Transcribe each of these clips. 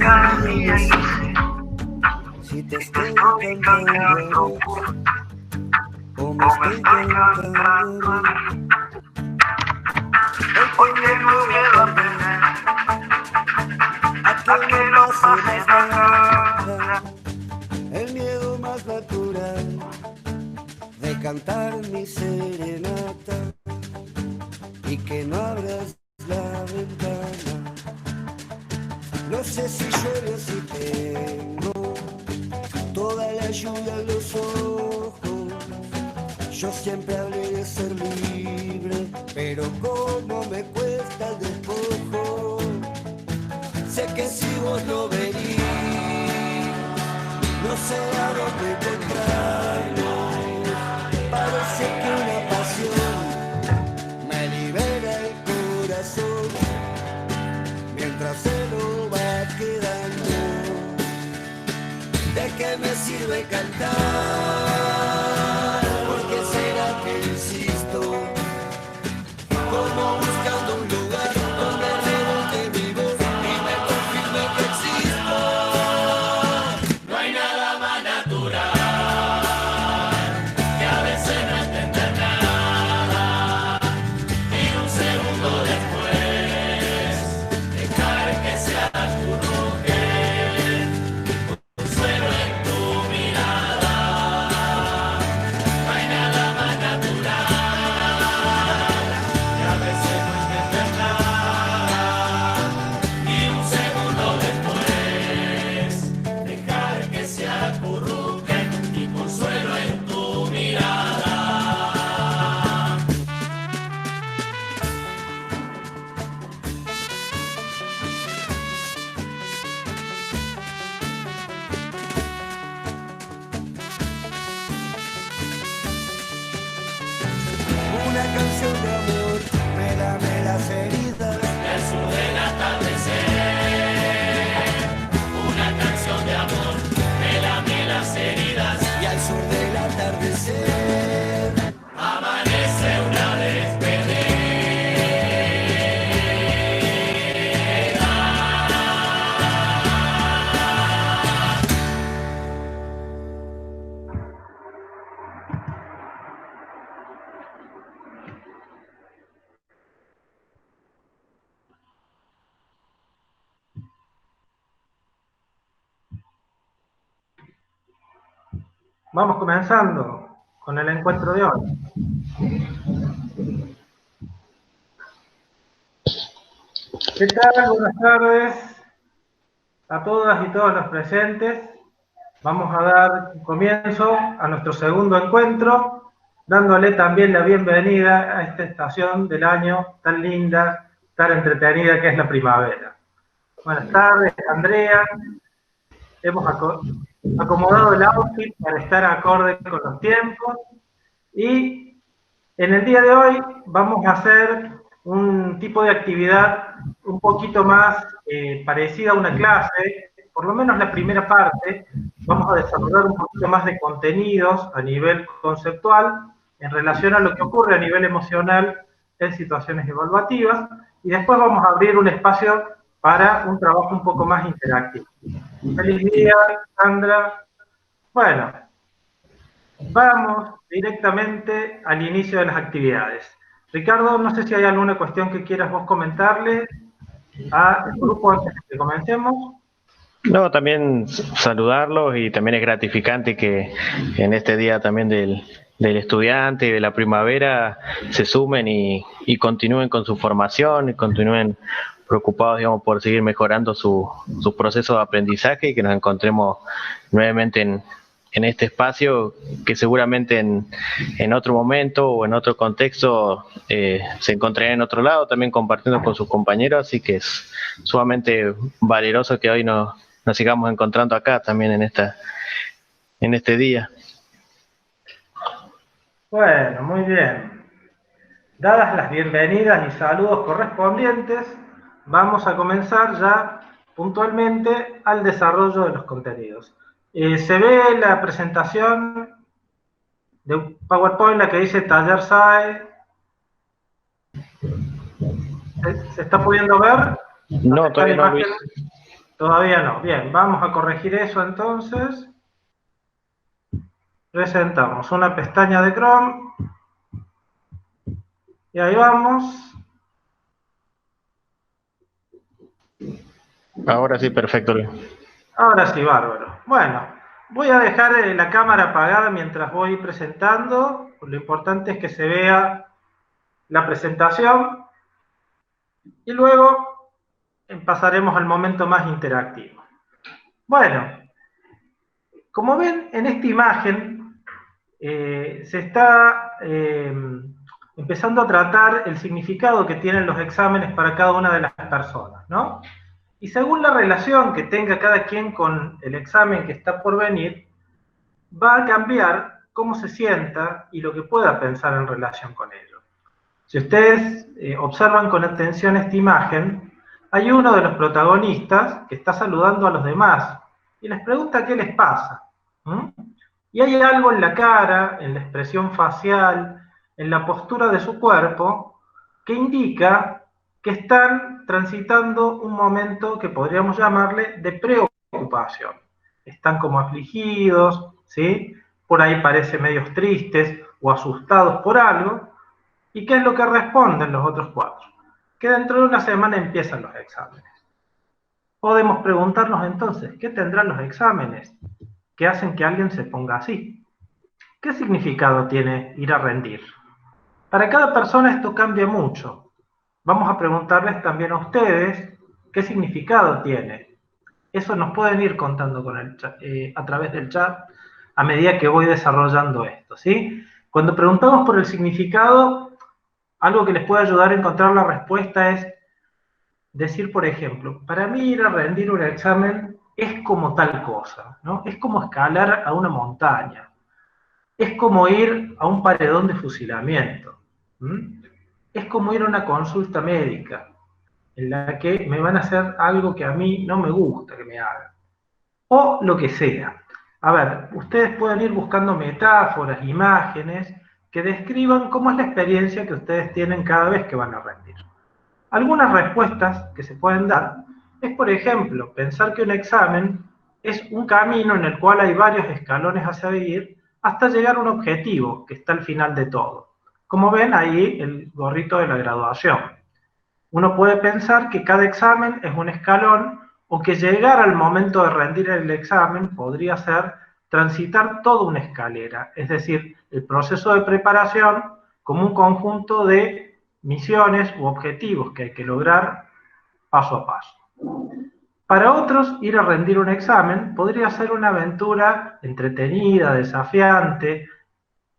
cada día y no sé si te si estoy te estoy cantando o me estoy cantando. Hoy tengo miedo a perder, a que no pase más nada. El miedo más natural de cantar mi serenata y que no abras la ventana. No sé si llueve o si tengo toda la lluvia en los ojos. Yo siempre hablé de ser libre, pero como me cuesta el despojo. Sé que si vos no venís, no sé a dónde encontrarnos. Parece que una pasión me libera el corazón mientras se lo va quedando. ¿De qué me sirve cantar? ¿Por qué será que insisto? Como buscando un lugar donde rebote mi voz y me confirme que existo. No hay nada más natural que a veces no entender nada y un segundo después dejar que se acurruque un suelo en tu mirada. No hay nada más natural que a veces no entender nada y un segundo después dejar que se acurruque y consuelo en tu mirada. Una canción de amor me lame las heridas del sur del atardecer. Una canción de amor me lame las heridas y al sur del atardecer amanece una despedida. Vamos comenzando con el encuentro de hoy. ¿Qué tal? Buenas tardes a todas y todos los presentes. Vamos a dar comienzo a nuestro segundo encuentro, dándole también la bienvenida a esta estación del año tan linda, tan entretenida que es la primavera. Buenas tardes, Andrea. Hemos acomodado el outfit para estar acorde con los tiempos y en el día de hoy vamos a hacer un tipo de actividad un poquito más parecida a una clase, por lo menos la primera parte. Vamos a desarrollar un poquito más de contenidos a nivel conceptual en relación a lo que ocurre a nivel emocional en situaciones evaluativas y después vamos a abrir un espacio para un trabajo un poco más interactivo. Feliz día, Sandra. Bueno, vamos directamente al inicio de las actividades. Ricardo, no sé si hay alguna cuestión que quieras vos comentarle al grupo antes de que comencemos. No, también saludarlos y también es gratificante que en este día también del estudiante y de la primavera se sumen y continúen con su formación y continúen preocupados, digamos, por seguir mejorando su proceso de aprendizaje y que nos encontremos nuevamente en este espacio que seguramente en otro momento o en otro contexto se encontraría en otro lado, también compartiendo con sus compañeros, así que es sumamente valeroso que hoy nos sigamos encontrando acá también en este día. Bueno, muy bien. Dadas las bienvenidas y saludos correspondientes, vamos a comenzar ya puntualmente al desarrollo de los contenidos. Se ve la presentación de un PowerPoint, la que dice Taller SAE. ¿Se está pudiendo ver? No, todavía no, Luis. Todavía no. Bien, vamos a corregir eso entonces. Presentamos una pestaña de Chrome. Y ahí vamos. Ahora sí, perfecto. Ahora sí, bárbaro. Bueno, voy a dejar la cámara apagada mientras voy presentando. Lo importante es que se vea la presentación. Y luego pasaremos al momento más interactivo. Bueno, como ven en esta imagen, se está empezando a tratar el significado que tienen los exámenes para cada una de las personas, ¿no? Y según la relación que tenga cada quien con el examen que está por venir, va a cambiar cómo se sienta y lo que pueda pensar en relación con ello. Si ustedes observan con atención esta imagen, hay uno de los protagonistas que está saludando a los demás y les pregunta qué les pasa. Y hay algo en la cara, en la expresión facial, en la postura de su cuerpo, que indica que están transitando un momento que podríamos llamarle de preocupación. Están como afligidos, ¿sí? Por ahí parecen medios tristes o asustados por algo. ¿Y qué es lo que responden los otros 4? Que dentro de una semana empiezan los exámenes. Podemos preguntarnos entonces, ¿qué tendrán los exámenes que hacen que alguien se ponga así? ¿Qué significado tiene ir a rendir? Para cada persona esto cambia mucho. Vamos a preguntarles también a ustedes qué significado tiene. Eso nos pueden ir contando con a través del chat a medida que voy desarrollando esto, ¿sí? Cuando preguntamos por el significado, algo que les puede ayudar a encontrar la respuesta es decir, por ejemplo, para mí ir a rendir un examen es como tal cosa, ¿no? Es como escalar a una montaña. Es como ir a un paredón de fusilamiento. Es como ir a una consulta médica, en la que me van a hacer algo que a mí no me gusta que me hagan. O lo que sea. A ver, ustedes pueden ir buscando metáforas, imágenes, que describan cómo es la experiencia que ustedes tienen cada vez que van a rendir. Algunas respuestas que se pueden dar es, por ejemplo, pensar que un examen es un camino en el cual hay varios escalones a seguir hasta llegar a un objetivo que está al final de todo. Como ven ahí, el gorrito de la graduación. Uno puede pensar que cada examen es un escalón o que llegar al momento de rendir el examen podría ser transitar toda una escalera, es decir, el proceso de preparación como un conjunto de misiones u objetivos que hay que lograr paso a paso. Para otros, ir a rendir un examen podría ser una aventura entretenida, desafiante,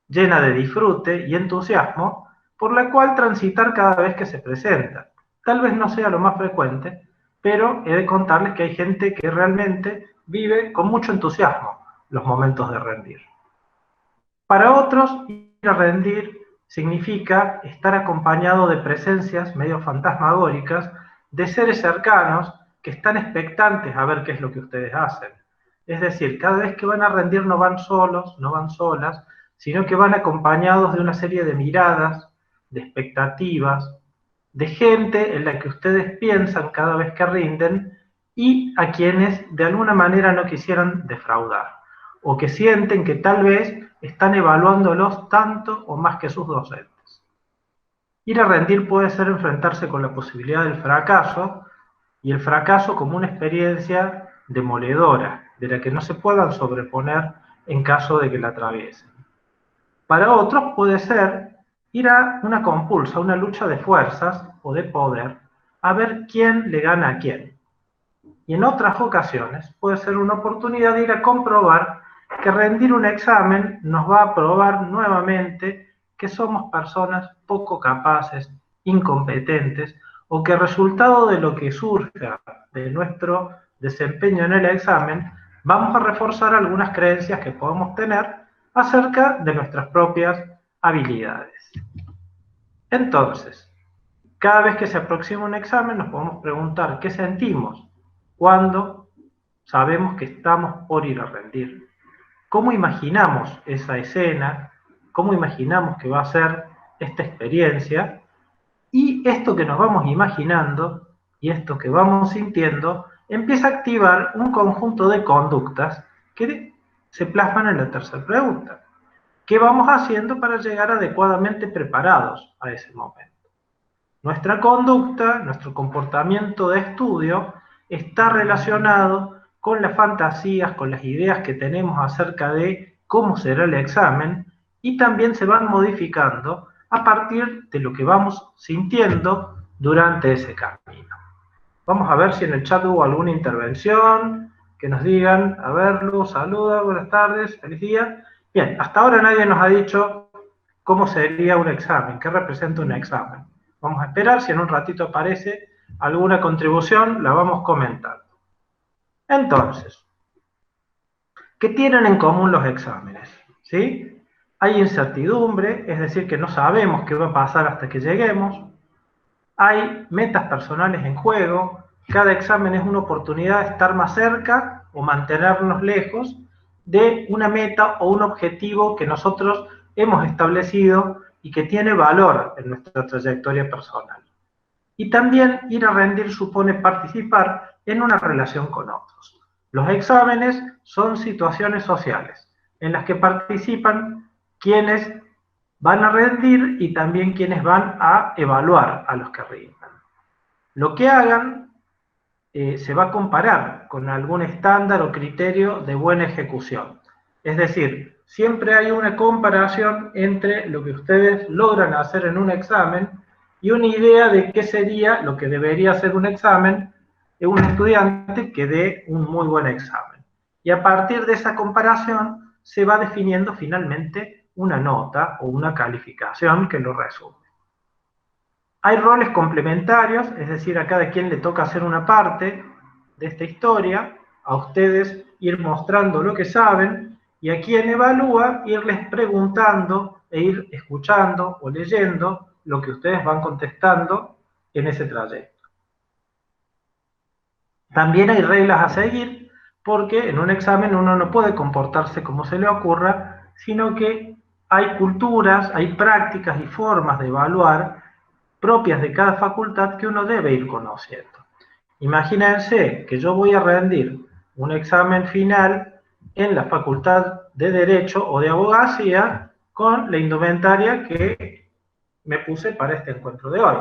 llena de disfrute y entusiasmo, por la cual transitar cada vez que se presenta. Tal vez no sea lo más frecuente, pero he de contarles que hay gente que realmente vive con mucho entusiasmo los momentos de rendir. Para otros, ir a rendir significa estar acompañado de presencias medio fantasmagóricas de seres cercanos que están expectantes a ver qué es lo que ustedes hacen. Es decir, cada vez que van a rendir no van solos, no van solas, sino que van acompañados de una serie de miradas, de expectativas, de gente en la que ustedes piensan cada vez que rinden y a quienes de alguna manera no quisieran defraudar, o que sienten que tal vez están evaluándolos tanto o más que sus docentes. Ir a rendir puede ser enfrentarse con la posibilidad del fracaso, y el fracaso como una experiencia demoledora, de la que no se puedan sobreponer en caso de que la atraviesen. Para otros puede ser ir a una compulsa, una lucha de fuerzas o de poder, a ver quién le gana a quién. Y en otras ocasiones puede ser una oportunidad de ir a comprobar que rendir un examen nos va a probar nuevamente que somos personas poco capaces, incompetentes, o que el resultado de lo que surja de nuestro desempeño en el examen, vamos a reforzar algunas creencias que podemos tener acerca de nuestras propias habilidades. Entonces, cada vez que se aproxima un examen nos podemos preguntar qué sentimos cuando sabemos que estamos por ir a rendir. ¿Cómo imaginamos esa escena? ¿Cómo imaginamos que va a ser esta experiencia? Y esto que nos vamos imaginando y esto que vamos sintiendo empieza a activar un conjunto de conductas que se plasman en la tercera pregunta. ¿Qué vamos haciendo para llegar adecuadamente preparados a ese momento? Nuestra conducta, nuestro comportamiento de estudio está relacionado con las fantasías, con las ideas que tenemos acerca de cómo será el examen, y también se van modificando a partir de lo que vamos sintiendo durante ese camino. Vamos a ver si en el chat hubo alguna intervención, que nos digan, a ver, Luz, saluda, buenas tardes, feliz día. Bien, hasta ahora nadie nos ha dicho cómo sería un examen, qué representa un examen. Vamos a esperar, si en un ratito aparece alguna contribución, la vamos comentando. Entonces, ¿qué tienen en común los exámenes? ¿Sí? Hay incertidumbre, es decir, que no sabemos qué va a pasar hasta que lleguemos. Hay metas personales en juego. Cada examen es una oportunidad de estar más cerca o mantenernos lejos de una meta o un objetivo que nosotros hemos establecido y que tiene valor en nuestra trayectoria personal. Y también ir a rendir supone participar en una relación con otros. Los exámenes son situaciones sociales en las que participan quienes van a rendir y también quienes van a evaluar a los que rindan. Lo que hagan se va a comparar con algún estándar o criterio de buena ejecución. Es decir, siempre hay una comparación entre lo que ustedes logran hacer en un examen y una idea de qué sería lo que debería ser un examen de un estudiante que dé un muy buen examen. Y a partir de esa comparación se va definiendo finalmente una nota o una calificación que lo resume. Hay roles complementarios, es decir, a cada quien le toca hacer una parte de esta historia, a ustedes ir mostrando lo que saben, y a quien evalúa irles preguntando e ir escuchando o leyendo lo que ustedes van contestando en ese trayecto. También hay reglas a seguir, porque en un examen uno no puede comportarse como se le ocurra, sino que hay culturas, hay prácticas y formas de evaluar propias de cada facultad que uno debe ir conociendo. Imagínense que yo voy a rendir un examen final en la Facultad de Derecho o de Abogacía con la indumentaria que me puse para este encuentro de hoy.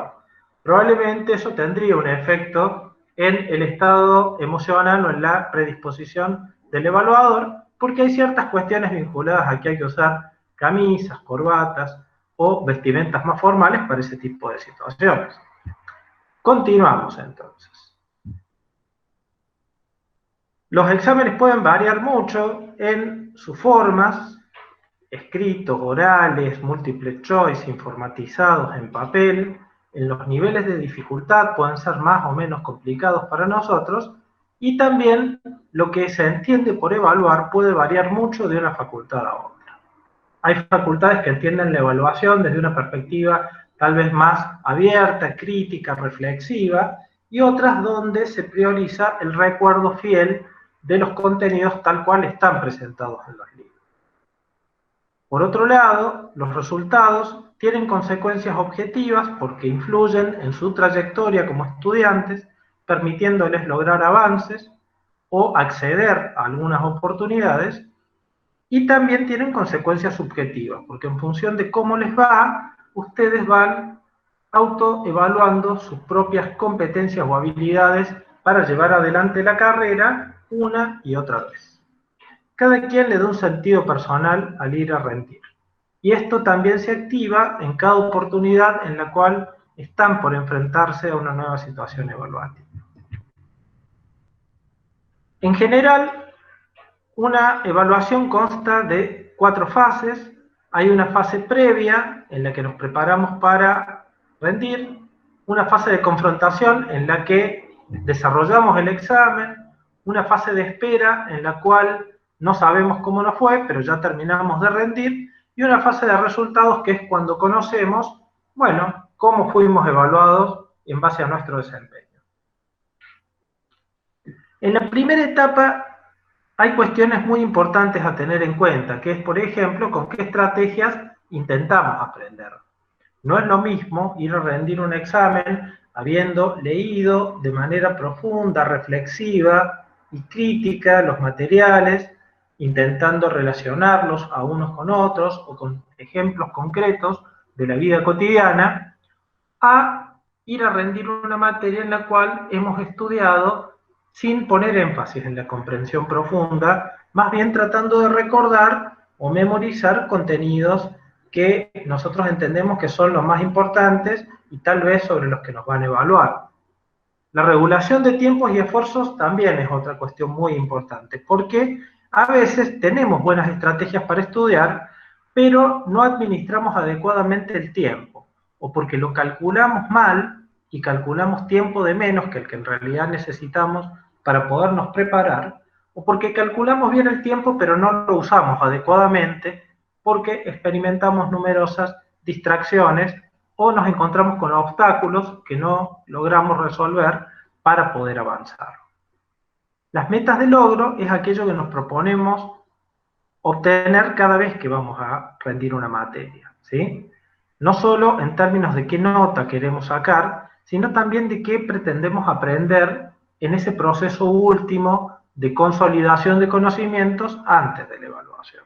Probablemente eso tendría un efecto en el estado emocional o en la predisposición del evaluador, porque hay ciertas cuestiones vinculadas a que hay que usar camisas, corbatas o vestimentas más formales para ese tipo de situaciones. Continuamos entonces. Los exámenes pueden variar mucho en sus formas, escritos, orales, multiple choice, informatizados, en papel. En los niveles de dificultad pueden ser más o menos complicados para nosotros, y también lo que se entiende por evaluar puede variar mucho de una facultad a otra. Hay facultades que entienden la evaluación desde una perspectiva tal vez más abierta, crítica, reflexiva, y otras donde se prioriza el recuerdo fiel de los contenidos tal cual están presentados en los libros. Por otro lado, los resultados tienen consecuencias objetivas porque influyen en su trayectoria como estudiantes, permitiéndoles lograr avances o acceder a algunas oportunidades, y también tienen consecuencias subjetivas, porque en función de cómo les va, ustedes van autoevaluando sus propias competencias o habilidades para llevar adelante la carrera una y otra vez. Cada quien le da un sentido personal al ir a rendir. Y esto también se activa en cada oportunidad en la cual están por enfrentarse a una nueva situación evaluativa. En general, una evaluación consta de 4 fases. Hay una fase previa en la que nos preparamos para rendir, una fase de confrontación en la que desarrollamos el examen, una fase de espera en la cual no sabemos cómo nos fue, pero ya terminamos de rendir, y una fase de resultados que es cuando conocemos, bueno, cómo fuimos evaluados en base a nuestro desempeño. En la primera etapa hay cuestiones muy importantes a tener en cuenta, que es, por ejemplo, con qué estrategias intentamos aprender. No es lo mismo ir a rendir un examen habiendo leído de manera profunda, reflexiva y crítica los materiales, intentando relacionarlos a unos con otros o con ejemplos concretos de la vida cotidiana, a ir a rendir una materia en la cual hemos estudiado sin poner énfasis en la comprensión profunda, más bien tratando de recordar o memorizar contenidos que nosotros entendemos que son los más importantes y tal vez sobre los que nos van a evaluar. La regulación de tiempos y esfuerzos también es otra cuestión muy importante, porque a veces tenemos buenas estrategias para estudiar, pero no administramos adecuadamente el tiempo, o porque lo calculamos mal y calculamos tiempo de menos que el que en realidad necesitamos para podernos preparar, o porque calculamos bien el tiempo pero no lo usamos adecuadamente porque experimentamos numerosas distracciones o nos encontramos con obstáculos que no logramos resolver para poder avanzar. Las metas de logro es aquello que nos proponemos obtener cada vez que vamos a rendir una materia, ¿sí? No solo en términos de qué nota queremos sacar, sino también de qué pretendemos aprender en ese proceso último de consolidación de conocimientos antes de la evaluación.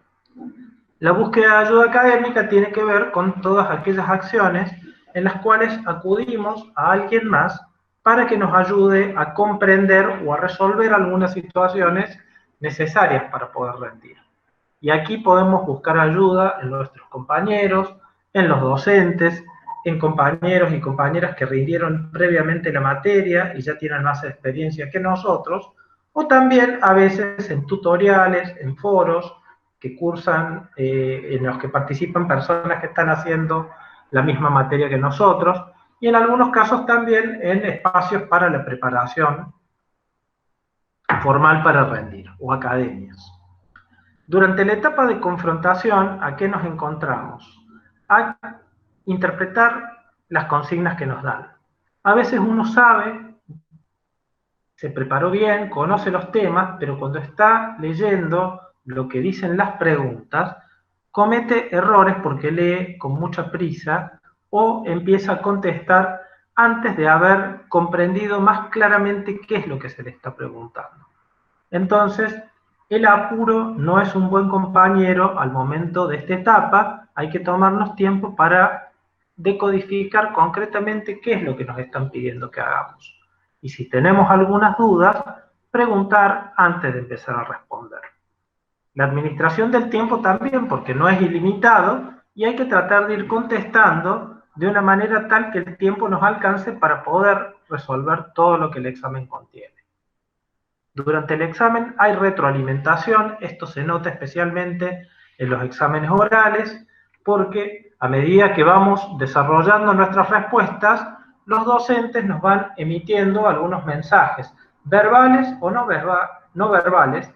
La búsqueda de ayuda académica tiene que ver con todas aquellas acciones en las cuales acudimos a alguien más para que nos ayude a comprender o a resolver algunas situaciones necesarias para poder rendir. Y aquí podemos buscar ayuda en nuestros compañeros, en los docentes, en compañeros y compañeras que rindieron previamente la materia y ya tienen más experiencia que nosotros, o también a veces en tutoriales, en foros, que cursan, en los que participan personas que están haciendo la misma materia que nosotros, y en algunos casos también en espacios para la preparación formal para rendir, o academias. Durante la etapa de confrontación, ¿a qué nos encontramos? A interpretar las consignas que nos dan. A veces uno sabe, se preparó bien, conoce los temas, pero cuando está leyendo lo que dicen las preguntas, comete errores porque lee con mucha prisa o empieza a contestar antes de haber comprendido más claramente qué es lo que se le está preguntando. Entonces, el apuro no es un buen compañero al momento de esta etapa. Hay que tomarnos tiempo para decodificar concretamente qué es lo que nos están pidiendo que hagamos. Y si tenemos algunas dudas, preguntar antes de empezar a responder. La administración del tiempo también, porque no es ilimitado, y hay que tratar de ir contestando de una manera tal que el tiempo nos alcance para poder resolver todo lo que el examen contiene. Durante el examen hay retroalimentación, esto se nota especialmente en los exámenes orales, porque a medida que vamos desarrollando nuestras respuestas, los docentes nos van emitiendo algunos mensajes, verbales o no verbales,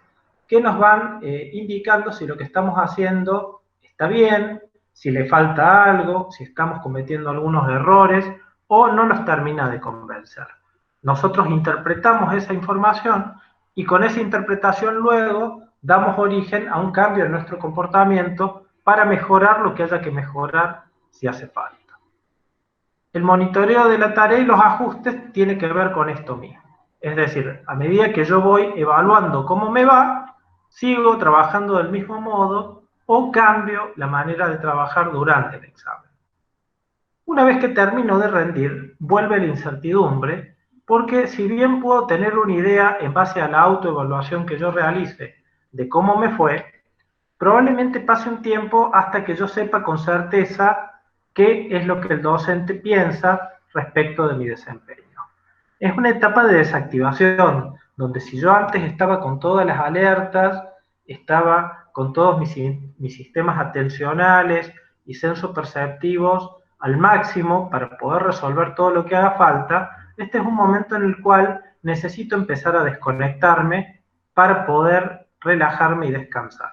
que nos van indicando si lo que estamos haciendo está bien, si le falta algo, si estamos cometiendo algunos errores o no nos termina de convencer. Nosotros interpretamos esa información y con esa interpretación luego damos origen a un cambio en nuestro comportamiento para mejorar lo que haya que mejorar si hace falta. El monitoreo de la tarea y los ajustes tiene que ver con esto mismo. Es decir, a medida que yo voy evaluando cómo me va, sigo trabajando del mismo modo o cambio la manera de trabajar durante el examen. Una vez que termino de rendir, vuelve la incertidumbre, porque si bien puedo tener una idea en base a la autoevaluación que yo realice de cómo me fue, probablemente pase un tiempo hasta que yo sepa con certeza qué es lo que el docente piensa respecto de mi desempeño. Es una etapa de desactivación, donde si yo antes estaba con todas las alertas, estaba con todos mis sistemas atencionales y sensoperceptivos al máximo para poder resolver todo lo que haga falta, este es un momento en el cual necesito empezar a desconectarme para poder relajarme y descansar.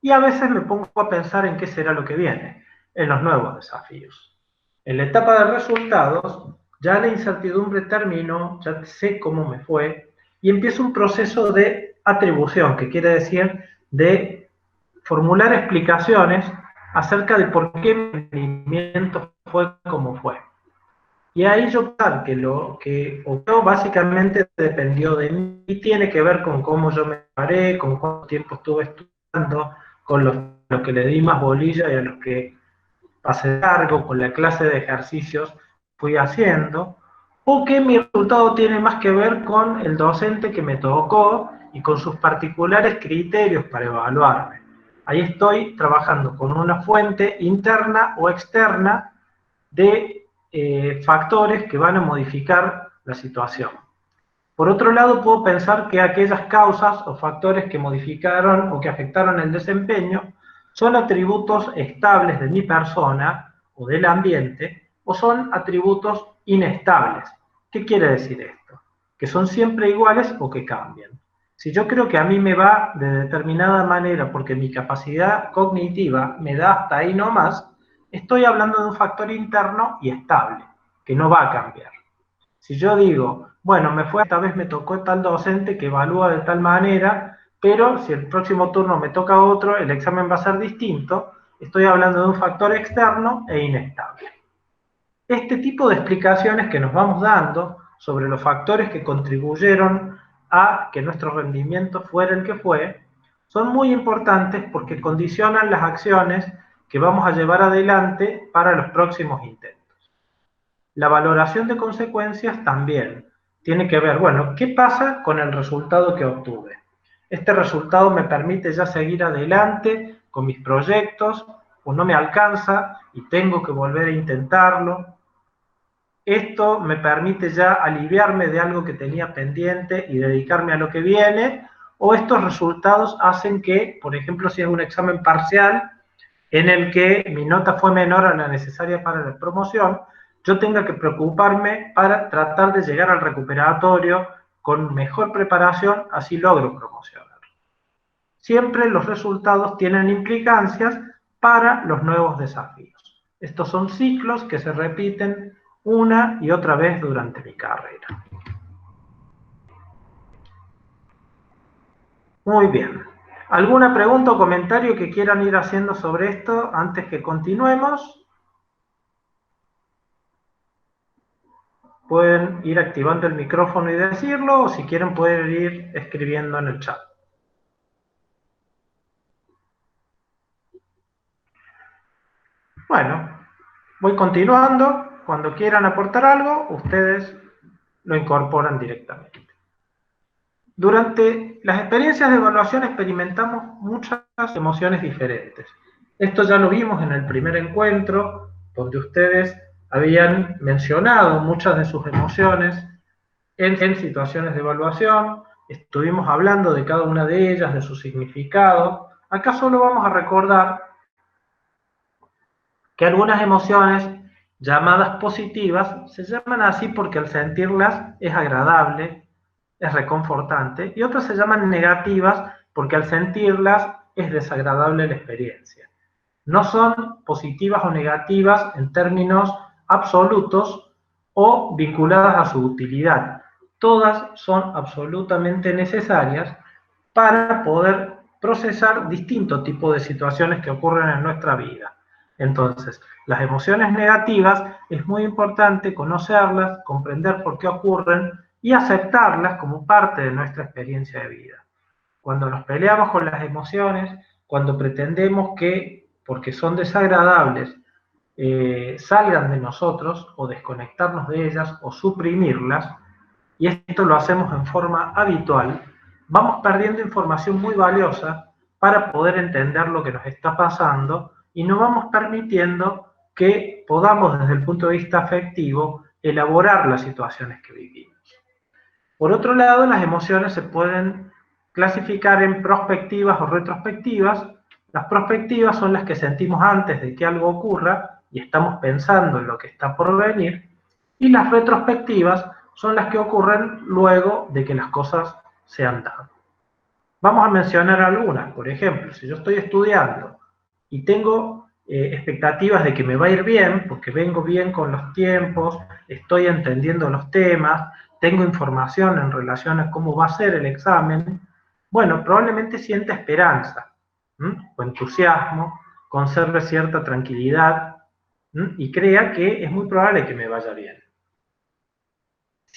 Y a veces me pongo a pensar en qué será lo que viene, en los nuevos desafíos. En la etapa de resultados, ya la incertidumbre terminó, ya sé cómo me fue, y empiezo un proceso de atribución, que quiere decir de formular explicaciones acerca de por qué mi rendimiento fue como fue. Y ahí yo pensar que lo que ocurrió básicamente dependió de mí y tiene que ver con cómo yo me preparé, con cuánto tiempo estuve estudiando, con los que le di más bolilla y a los que pasé largo, con la clase de ejercicios fui haciendo, o que mi resultado tiene más que ver con el docente que me tocó y con sus particulares criterios para evaluarme. Ahí estoy trabajando con una fuente interna o externa de factores que van a modificar la situación. Por otro lado, puedo pensar que aquellas causas o factores que modificaron o que afectaron el desempeño son atributos estables de mi persona o del ambiente, o son atributos inestables. ¿Qué quiere decir esto? Que son siempre iguales o que cambian. Si yo creo que a mí me va de determinada manera porque mi capacidad cognitiva me da hasta ahí nomás, estoy hablando de un factor interno y estable, que no va a cambiar. Si yo digo, bueno, esta vez me tocó tal docente que evalúa de tal manera, pero si el próximo turno me toca otro, el examen va a ser distinto, estoy hablando de un factor externo e inestable. Este tipo de explicaciones que nos vamos dando sobre los factores que contribuyeron a que nuestro rendimiento fuera el que fue, son muy importantes porque condicionan las acciones que vamos a llevar adelante para los próximos intentos. La valoración de consecuencias también tiene que ver, bueno, ¿qué pasa con el resultado que obtuve? ¿Este resultado me permite ya seguir adelante con mis proyectos o no me alcanza y tengo que volver a intentarlo? ¿Esto me permite ya aliviarme de algo que tenía pendiente y dedicarme a lo que viene? ¿O estos resultados hacen que, por ejemplo, si es un examen parcial en el que mi nota fue menor a la necesaria para la promoción, yo tenga que preocuparme para tratar de llegar al recuperatorio con mejor preparación, así logro promocionar? Siempre los resultados tienen implicancias para los nuevos desafíos. Estos son ciclos que se repiten una y otra vez durante mi carrera. Muy bien. ¿Alguna pregunta o comentario que quieran ir haciendo sobre esto antes que continuemos? Pueden ir activando el micrófono y decirlo, o si quieren pueden ir escribiendo en el chat. Bueno, voy continuando. Cuando quieran aportar algo, ustedes lo incorporan directamente. Durante las experiencias de evaluación experimentamos muchas emociones diferentes. Esto ya lo vimos en el primer encuentro, donde ustedes habían mencionado muchas de sus emociones en situaciones de evaluación. Estuvimos hablando de cada una de ellas, de su significado. Acá solo vamos a recordar que algunas emociones llamadas positivas se llaman así porque al sentirlas es agradable, es reconfortante, y otras se llaman negativas porque al sentirlas es desagradable la experiencia. No son positivas o negativas en términos absolutos o vinculadas a su utilidad. Todas son absolutamente necesarias para poder procesar distintos tipos de situaciones que ocurren en nuestra vida. Entonces, las emociones negativas es muy importante conocerlas, comprender por qué ocurren y aceptarlas como parte de nuestra experiencia de vida. Cuando nos peleamos con las emociones, cuando pretendemos que, porque son desagradables, salgan de nosotros o desconectarnos de ellas o suprimirlas, y esto lo hacemos en forma habitual, vamos perdiendo información muy valiosa para poder entender lo que nos está pasando y no vamos permitiendo que podamos desde el punto de vista afectivo elaborar las situaciones que vivimos. Por otro lado, las emociones se pueden clasificar en prospectivas o retrospectivas. Las prospectivas son las que sentimos antes de que algo ocurra y estamos pensando en lo que está por venir, y las retrospectivas son las que ocurren luego de que las cosas se han dado. Vamos a mencionar algunas. Por ejemplo, si yo estoy estudiando y tengo expectativas de que me va a ir bien, porque vengo bien con los tiempos, estoy entendiendo los temas, tengo información en relación a cómo va a ser el examen, bueno, probablemente sienta esperanza, o entusiasmo, conserve cierta tranquilidad, y crea que es muy probable que me vaya bien.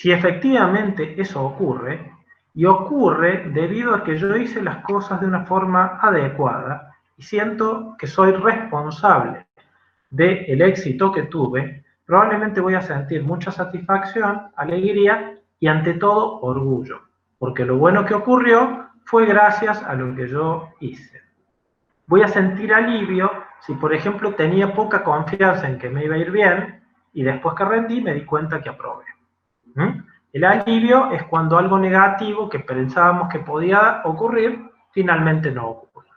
si efectivamente eso ocurre, y ocurre debido a que yo hice las cosas de una forma adecuada y siento que soy responsable del éxito que tuve, probablemente voy a sentir mucha satisfacción, alegría y ante todo orgullo, porque lo bueno que ocurrió fue gracias a lo que yo hice. Voy a sentir alivio si, por ejemplo, tenía poca confianza en que me iba a ir bien y después que rendí me di cuenta que aprobé. El alivio es cuando algo negativo que pensábamos que podía ocurrir, finalmente no ocurre.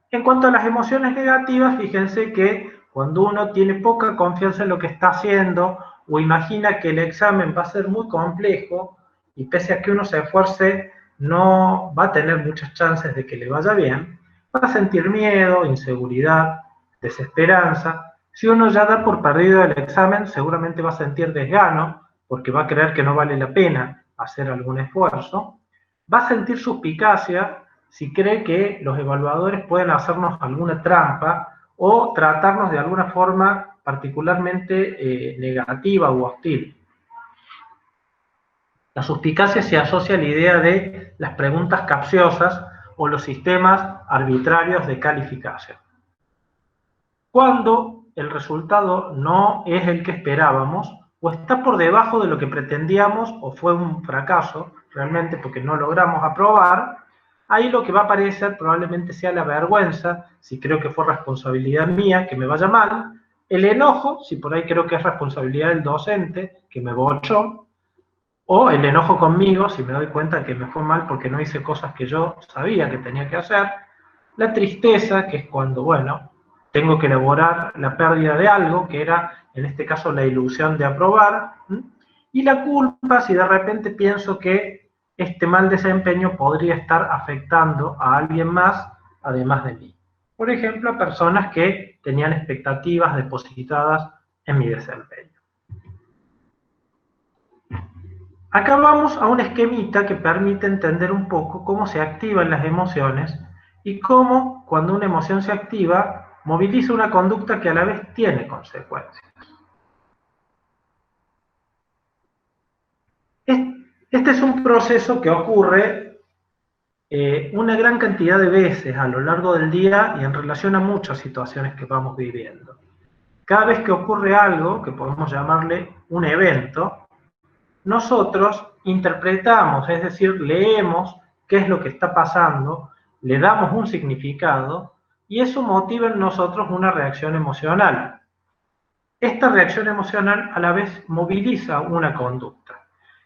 En cuanto a las emociones negativas, fíjense que cuando uno tiene poca confianza en lo que está haciendo o imagina que el examen va a ser muy complejo y pese a que uno se esfuerce, no va a tener muchas chances de que le vaya bien, va a sentir miedo, inseguridad, desesperanza. Si uno ya da por perdido el examen, seguramente va a sentir desgano, porque va a creer que no vale la pena hacer algún esfuerzo. Va a sentir suspicacia si cree que los evaluadores pueden hacernos alguna trampa o tratarnos de alguna forma particularmente negativa o hostil. La suspicacia se asocia a la idea de las preguntas capciosas o los sistemas arbitrarios de calificación. Cuando el resultado no es el que esperábamos, o está por debajo de lo que pretendíamos, o fue un fracaso, realmente porque no logramos aprobar, ahí lo que va a aparecer probablemente sea la vergüenza, si creo que fue responsabilidad mía, que me vaya mal, el enojo, si por ahí creo que es responsabilidad del docente, que me bochó, o el enojo conmigo, si me doy cuenta que me fue mal porque no hice cosas que yo sabía que tenía que hacer, la tristeza, que es cuando, bueno, tengo que elaborar la pérdida de algo, que era, en este caso, la ilusión de aprobar, y la culpa, si de repente pienso que este mal desempeño podría estar afectando a alguien más, además de mí. Por ejemplo, a personas que tenían expectativas depositadas en mi desempeño. Acá vamos a un esquemita que permite entender un poco cómo se activan las emociones y cómo, cuando una emoción se activa, moviliza una conducta que a la vez tiene consecuencias. Este es un proceso que ocurre una gran cantidad de veces a lo largo del día y en relación a muchas situaciones que vamos viviendo. Cada vez que ocurre algo, que podemos llamarle un evento, nosotros interpretamos, es decir, leemos qué es lo que está pasando, le damos un significado y eso motiva en nosotros una reacción emocional. Esta reacción emocional a la vez moviliza una conducta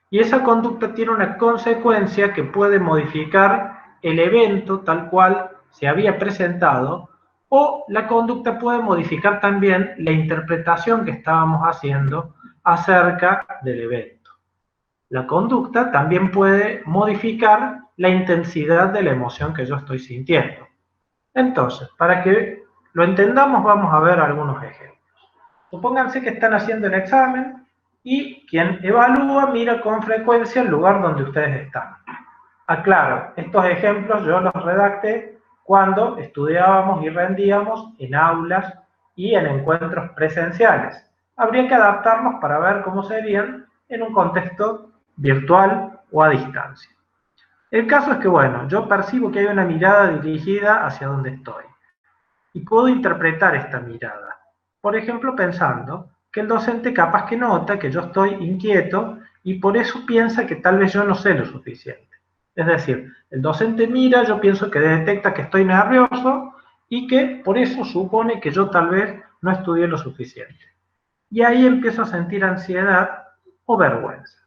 y esa conducta tiene una consecuencia que puede modificar el evento tal cual se había presentado o la conducta puede modificar también la interpretación que estábamos haciendo acerca del evento. La conducta también puede modificar la intensidad de la emoción que yo estoy sintiendo. Entonces, para que lo entendamos, vamos a ver algunos ejemplos. Supónganse que están haciendo el examen y quien evalúa mira con frecuencia el lugar donde ustedes están. Aclaro, estos ejemplos yo los redacté cuando estudiábamos y rendíamos en aulas y en encuentros presenciales. Habría que adaptarlos para ver cómo serían en un contexto virtual o a distancia. El caso es que, bueno, yo percibo que hay una mirada dirigida hacia donde estoy y puedo interpretar esta mirada. Por ejemplo, pensando que el docente capaz que nota que yo estoy inquieto y por eso piensa que tal vez yo no sé lo suficiente. Es decir, el docente mira, yo pienso que detecta que estoy nervioso y que por eso supone que yo tal vez no estudié lo suficiente. Y ahí empiezo a sentir ansiedad o vergüenza.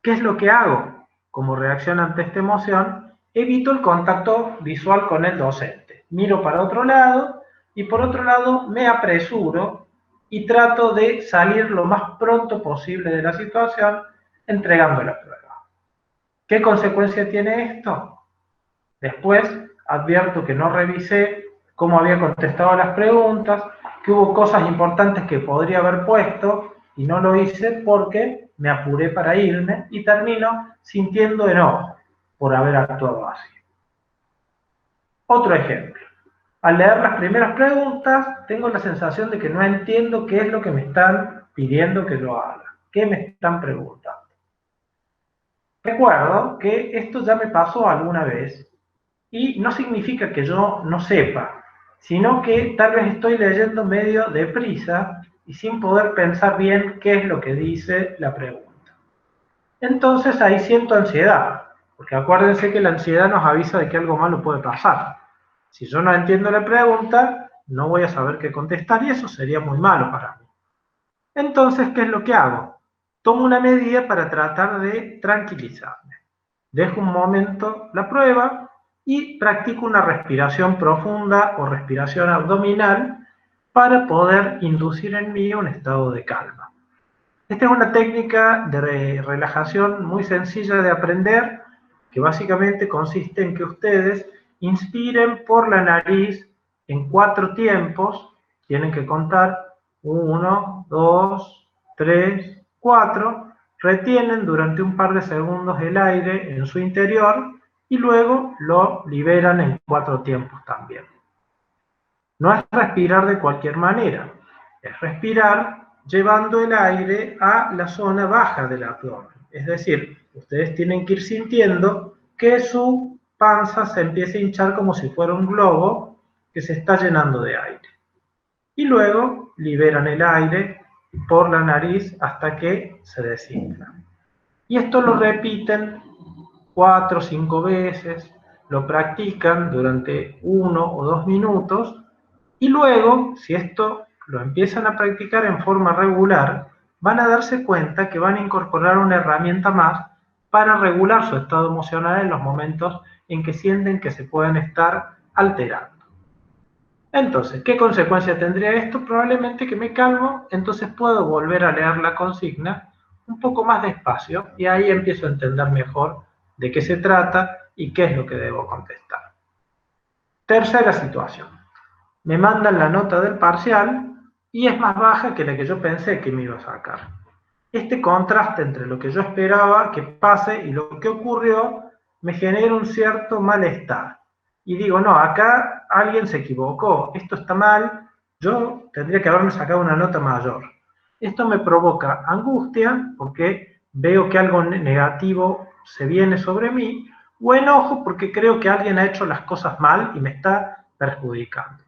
¿Qué es lo que hago? Como reacción ante esta emoción, evito el contacto visual con el docente. Miro para otro lado y por otro lado me apresuro y trato de salir lo más pronto posible de la situación entregando la prueba. ¿Qué consecuencia tiene esto? Después advierto que no revisé cómo había contestado las preguntas, que hubo cosas importantes que podría haber puesto y no lo hice porque me apuré para irme y termino sintiendo enojo por haber actuado así. Otro ejemplo. Al leer las primeras preguntas, tengo la sensación de que no entiendo qué es lo que me están pidiendo que yo haga. ¿Qué me están preguntando? Recuerdo que esto ya me pasó alguna vez y no significa que yo no sepa, sino que tal vez estoy leyendo medio deprisa y sin poder pensar bien qué es lo que dice la pregunta. Entonces ahí siento ansiedad, porque acuérdense que la ansiedad nos avisa de que algo malo puede pasar. Si yo no entiendo la pregunta, no voy a saber qué contestar y eso sería muy malo para mí. Entonces, ¿qué es lo que hago? Tomo una medida para tratar de tranquilizarme. Dejo un momento la prueba y practico una respiración profunda o respiración abdominal para poder inducir en mí un estado de calma. Esta es una técnica de relajación muy sencilla de aprender, que básicamente consiste en que ustedes inspiren por la nariz en 4 tiempos, tienen que contar 1, 2, 3, 4, retienen durante un par de segundos el aire en su interior y luego lo liberan en 4 tiempos también. No es respirar de cualquier manera, es respirar llevando el aire a la zona baja del abdomen. Es decir, ustedes tienen que ir sintiendo que su panza se empieza a hinchar como si fuera un globo que se está llenando de aire. Y luego liberan el aire por la nariz hasta que se desinfla. Y esto lo repiten 4 o 5 veces, lo practican durante 1 o 2 minutos y luego, si esto lo empiezan a practicar en forma regular, van a darse cuenta que van a incorporar una herramienta más para regular su estado emocional en los momentos en que sienten que se pueden estar alterando. Entonces, ¿qué consecuencia tendría esto? Probablemente que me calmo, entonces puedo volver a leer la consigna un poco más despacio y ahí empiezo a entender mejor de qué se trata y qué es lo que debo contestar. Tercera situación. Me mandan la nota del parcial y es más baja que la que yo pensé que me iba a sacar. Este contraste entre lo que yo esperaba que pase y lo que ocurrió me genera un cierto malestar. Y digo, no, acá alguien se equivocó, esto está mal, yo tendría que haberme sacado una nota mayor. Esto me provoca angustia porque veo que algo negativo se viene sobre mí, o enojo porque creo que alguien ha hecho las cosas mal y me está perjudicando.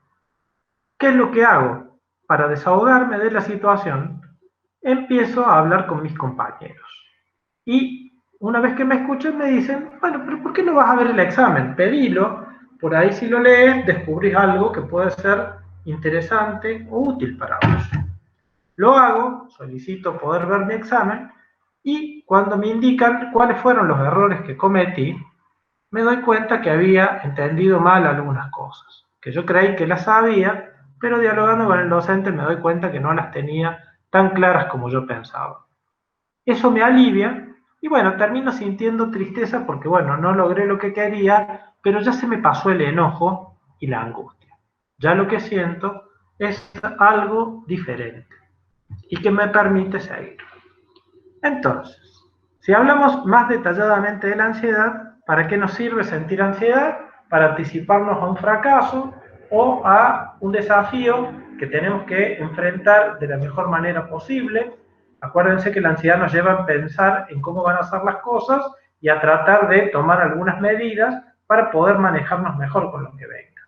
¿Qué es lo que hago? Para desahogarme de la situación, empiezo a hablar con mis compañeros. Y una vez que me escuchan me dicen, bueno, pero ¿por qué no vas a ver el examen? Pedilo, por ahí si lo lees descubrís algo que puede ser interesante o útil para vos. Lo hago, solicito poder ver mi examen y cuando me indican cuáles fueron los errores que cometí, me doy cuenta que había entendido mal algunas cosas, que yo creí que las sabía, pero dialogando con el docente me doy cuenta que no las tenía tan claras como yo pensaba. Eso me alivia y bueno, termino sintiendo tristeza porque bueno, no logré lo que quería, pero ya se me pasó el enojo y la angustia. Ya lo que siento es algo diferente y que me permite seguir. Entonces, si hablamos más detalladamente de la ansiedad, ¿para qué nos sirve sentir ansiedad? Para anticiparnos a un fracaso o a un desafío que tenemos que enfrentar de la mejor manera posible. Acuérdense que la ansiedad nos lleva a pensar en cómo van a ser las cosas y a tratar de tomar algunas medidas para poder manejarnos mejor con lo que venga.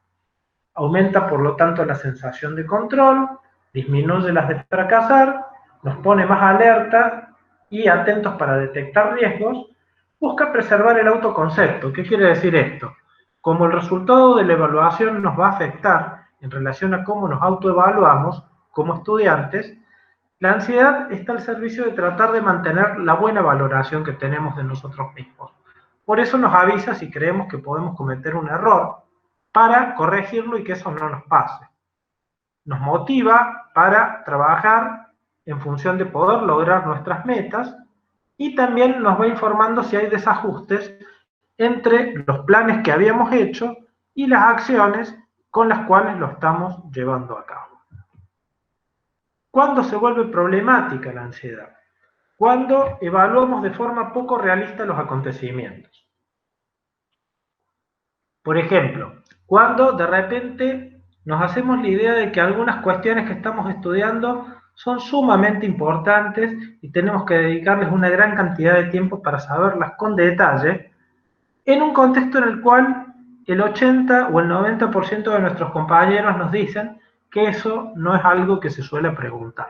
Aumenta, por lo tanto, la sensación de control, disminuye las de fracasar, nos pone más alerta y atentos para detectar riesgos, busca preservar el autoconcepto. ¿Qué quiere decir esto? Como el resultado de la evaluación nos va a afectar en relación a cómo nos autoevaluamos como estudiantes, la ansiedad está al servicio de tratar de mantener la buena valoración que tenemos de nosotros mismos. Por eso nos avisa si creemos que podemos cometer un error para corregirlo y que eso no nos pase. Nos motiva para trabajar en función de poder lograr nuestras metas y también nos va informando si hay desajustes entre los planes que habíamos hecho y las acciones con las cuales lo estamos llevando a cabo. ¿Cuándo se vuelve problemática la ansiedad? Cuando evaluamos de forma poco realista los acontecimientos. Por ejemplo, cuando de repente nos hacemos la idea de que algunas cuestiones que estamos estudiando son sumamente importantes y tenemos que dedicarles una gran cantidad de tiempo para saberlas con detalle, en un contexto en el cual el 80 o el 90% de nuestros compañeros nos dicen que eso no es algo que se suele preguntar.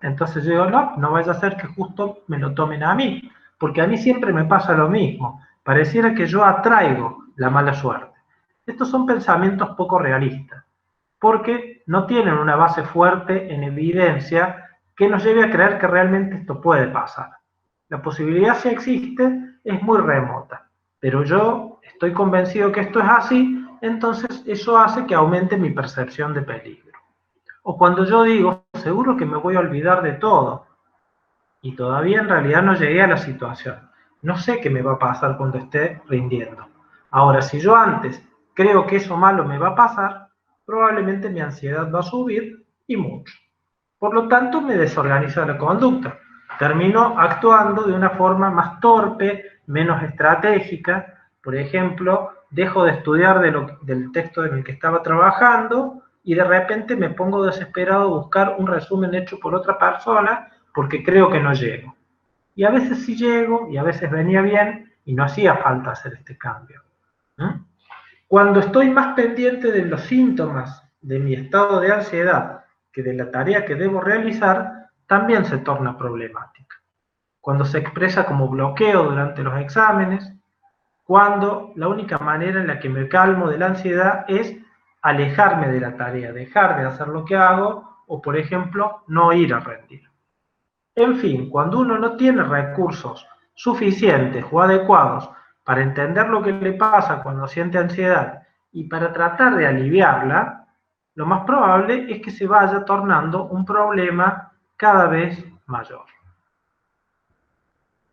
Entonces yo digo, no vaya a ser que justo me lo tomen a mí, porque a mí siempre me pasa lo mismo. Pareciera que yo atraigo la mala suerte. Estos son pensamientos poco realistas, porque no tienen una base fuerte en evidencia que nos lleve a creer que realmente esto puede pasar. La posibilidad, si existe, es muy remota, pero yo estoy convencido que esto es así, entonces eso hace que aumente mi percepción de peligro. O cuando yo digo, seguro que me voy a olvidar de todo, y todavía en realidad no llegué a la situación. No sé qué me va a pasar cuando esté rindiendo. Ahora, si yo antes creo que eso malo me va a pasar, probablemente mi ansiedad va a subir y mucho. Por lo tanto, me desorganiza la conducta. Termino actuando de una forma más torpe, menos estratégica. Por ejemplo, dejo de estudiar del texto en el que estaba trabajando y de repente me pongo desesperado a buscar un resumen hecho por otra persona porque creo que no llego. Y a veces sí llego y a veces venía bien y no hacía falta hacer este cambio. Cuando estoy más pendiente de los síntomas de mi estado de ansiedad que de la tarea que debo realizar, también se torna problemática. Cuando se expresa como bloqueo durante los exámenes, cuando la única manera en la que me calmo de la ansiedad es alejarme de la tarea, dejar de hacer lo que hago o, por ejemplo, no ir a rendir. En fin, cuando uno no tiene recursos suficientes o adecuados para entender lo que le pasa cuando siente ansiedad y para tratar de aliviarla, lo más probable es que se vaya tornando un problema cada vez mayor.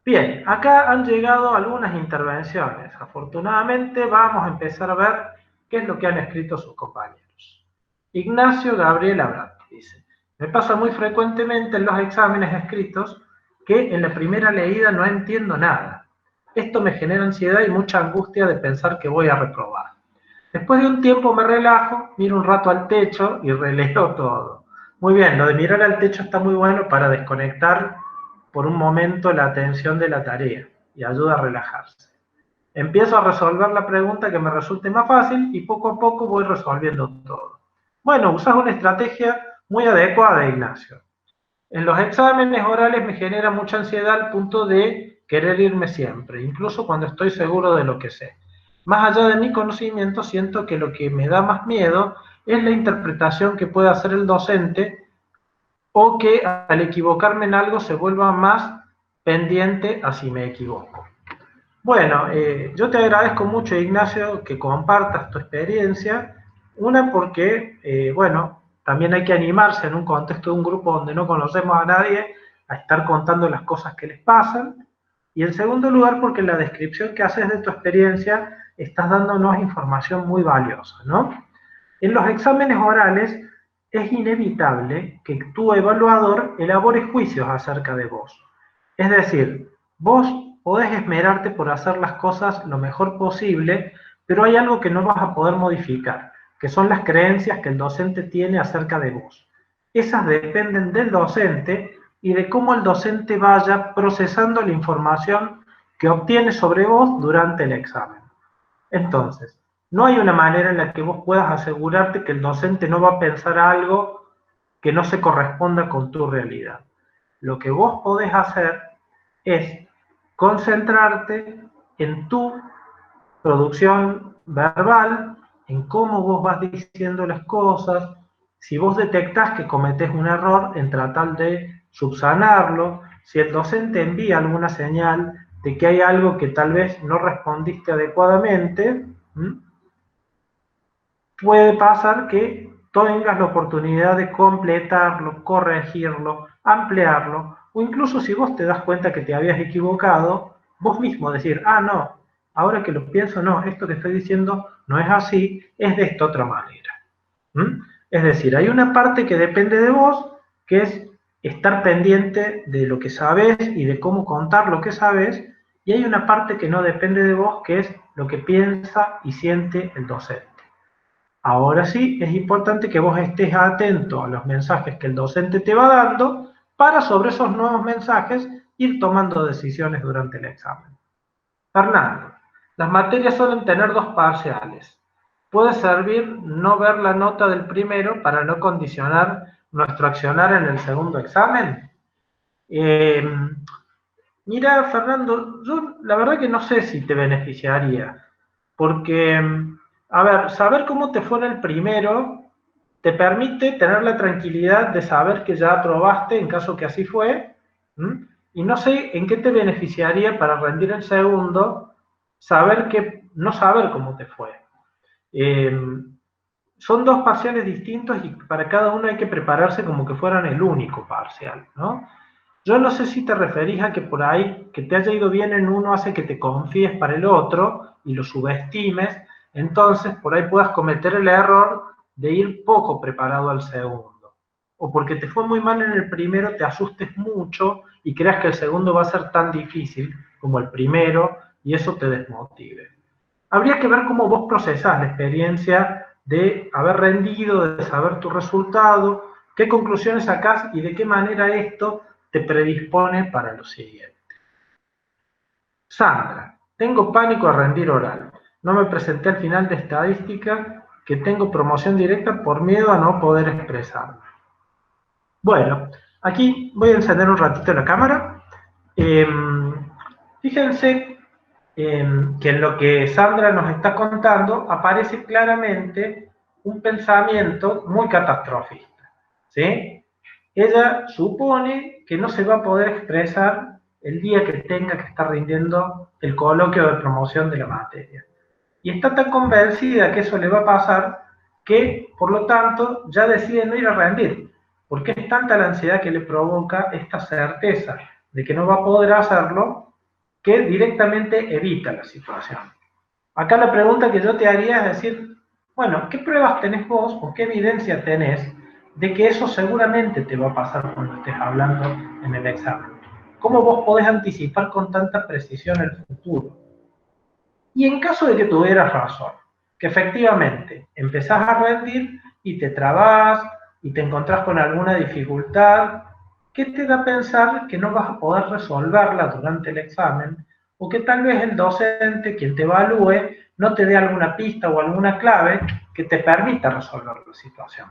Bien, acá han llegado algunas intervenciones. Afortunadamente vamos a empezar a ver qué es lo que han escrito sus compañeros. Ignacio Gabriel Abrat dice: me pasa muy frecuentemente en los exámenes escritos que en la primera leída no entiendo nada. Esto me genera ansiedad y mucha angustia de pensar que voy a reprobar. Después de un tiempo me relajo, miro un rato al techo y releo todo. Muy bien, lo de mirar al techo está muy bueno para desconectar por un momento la atención de la tarea y ayuda a relajarse. Empiezo a resolver la pregunta que me resulte más fácil y poco a poco voy resolviendo todo. Bueno, usas una estrategia muy adecuada, Ignacio. En los exámenes orales me genera mucha ansiedad al punto de querer irme siempre, incluso cuando estoy seguro de lo que sé. Más allá de mi conocimiento, siento que lo que me da más miedo es la interpretación que puede hacer el docente o que al equivocarme en algo se vuelva más pendiente a si me equivoco. Bueno, yo te agradezco mucho, Ignacio, que compartas tu experiencia. Una porque, bueno, también hay que animarse en un contexto de un grupo donde no conocemos a nadie a estar contando las cosas que les pasan. Y en segundo lugar, porque en la descripción que haces de tu experiencia estás dándonos información muy valiosa, ¿no? En los exámenes orales es inevitable que tu evaluador elabore juicios acerca de vos. Es decir, vos podés esmerarte por hacer las cosas lo mejor posible, pero hay algo que no vas a poder modificar, que son las creencias que el docente tiene acerca de vos. Esas dependen del docente y de cómo el docente vaya procesando la información que obtiene sobre vos durante el examen. Entonces, no hay una manera en la que vos puedas asegurarte que el docente no va a pensar algo que no se corresponda con tu realidad. Lo que vos podés hacer es concentrarte en tu producción verbal, en cómo vos vas diciendo las cosas. Si vos detectás que cometés un error, en tratar de subsanarlo. Si el docente envía alguna señal de que hay algo que tal vez no respondiste adecuadamente, puede pasar que tengas la oportunidad de completarlo, corregirlo, ampliarlo, o incluso si vos te das cuenta que te habías equivocado, vos mismo decir, ah, no, ahora que lo pienso, no, esto que estoy diciendo no es así, es de esta otra manera. Es decir, hay una parte que depende de vos, que es estar pendiente de lo que sabés y de cómo contar lo que sabés, y hay una parte que no depende de vos, que es lo que piensa y siente el docente. Ahora sí, es importante que vos estés atento a los mensajes que el docente te va dando para sobre esos nuevos mensajes ir tomando decisiones durante el examen. Fernando, las materias suelen tener 2 parciales. Puede servir no ver la nota del primero para no condicionar nuestro accionar en el segundo examen. Mira, Fernando, yo la verdad que no sé si te beneficiaría, porque, a ver, saber cómo te fue en el primero te permite tener la tranquilidad de saber que ya aprobaste en caso que así fue, ¿m? Y no sé en qué te beneficiaría para rendir el segundo, no saber cómo te fue. Son 2 parciales distintos y para cada uno hay que prepararse como que fueran el único parcial, ¿no? Yo no sé si te referís a que por ahí, que te haya ido bien en uno hace que te confíes para el otro y lo subestimes, entonces por ahí puedas cometer el error de ir poco preparado al segundo. O porque te fue muy mal en el primero, te asustes mucho y creas que el segundo va a ser tan difícil como el primero y eso te desmotive. Habría que ver cómo vos procesás la experiencia de haber rendido, de saber tu resultado, qué conclusiones sacás y de qué manera esto te predispone para lo siguiente. Sandra, tengo pánico a rendir oral. No me presenté al final de estadística, que tengo promoción directa por miedo a no poder expresarme. Bueno, aquí voy a encender un ratito la cámara. Fíjense que en lo que Sandra nos está contando aparece claramente un pensamiento muy catastrofista, ¿sí? Ella supone que no se va a poder expresar el día que tenga que estar rindiendo el coloquio de promoción de la materia. Y está tan convencida que eso le va a pasar que, por lo tanto, ya decide no ir a rendir, porque es tanta la ansiedad que le provoca esta certeza de que no va a poder hacerlo, que directamente evita la situación. Acá la pregunta que yo te haría es decir, bueno, ¿qué pruebas tenés vos o qué evidencia tenés de que eso seguramente te va a pasar cuando estés hablando en el examen? ¿Cómo vos podés anticipar con tanta precisión el futuro? Y en caso de que tuvieras razón, que efectivamente empezás a rendir y te trabás y te encontrás con alguna dificultad, ¿qué te da a pensar que no vas a poder resolverla durante el examen? O que tal vez el docente, quien te evalúe, no te dé alguna pista o alguna clave que te permita resolver la situación.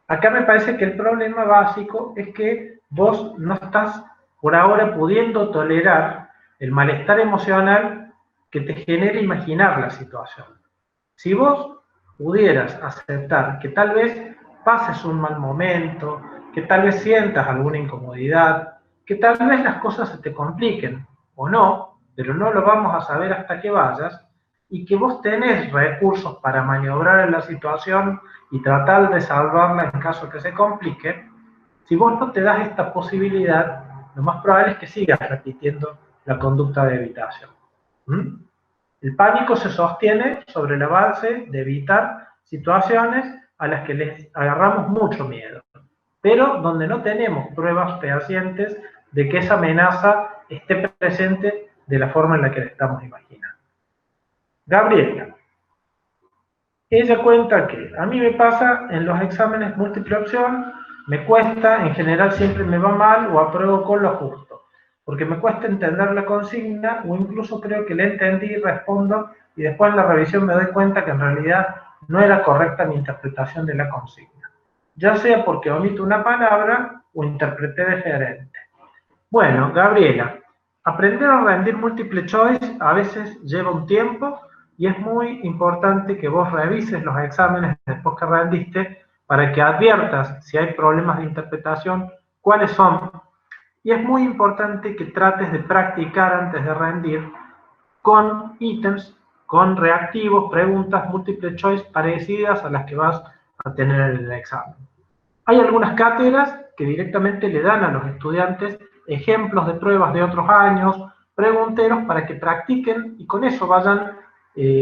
Acá me parece que el problema básico es que vos no estás por ahora pudiendo tolerar el malestar emocional que te genera imaginar la situación. Si vos pudieras aceptar que tal vez pases un mal momento, que tal vez sientas alguna incomodidad, que tal vez las cosas se te compliquen o no, pero no lo vamos a saber hasta que vayas, y que vos tenés recursos para maniobrar en la situación y tratar de salvarla en caso que se complique, si vos no te das esta posibilidad, lo más probable es que sigas repitiendo la conducta de evitación. El pánico se sostiene sobre la base de evitar situaciones a las que les agarramos mucho miedo, pero donde no tenemos pruebas fehacientes de que esa amenaza esté presente de la forma en la que la estamos imaginando. Gabriela, ella cuenta que a mí me pasa en los exámenes múltiple opción, me cuesta, en general siempre me va mal o apruebo con lo justo, porque me cuesta entender la consigna o incluso creo que la entendí y respondo y después en la revisión me doy cuenta que en realidad no era correcta mi interpretación de la consigna, ya sea porque omito una palabra o interpreté diferente. Bueno, Gabriela, aprender a rendir múltiple choice a veces lleva un tiempo y es muy importante que vos revises los exámenes después que rendiste para que adviertas si hay problemas de interpretación, cuáles son. Y es muy importante que trates de practicar antes de rendir con ítems, con reactivos, preguntas múltiple choice parecidas a las que vas a tener en el examen. Hay algunas cátedras que directamente le dan a los estudiantes ejemplos de pruebas de otros años, pregunteros para que practiquen y con eso vayan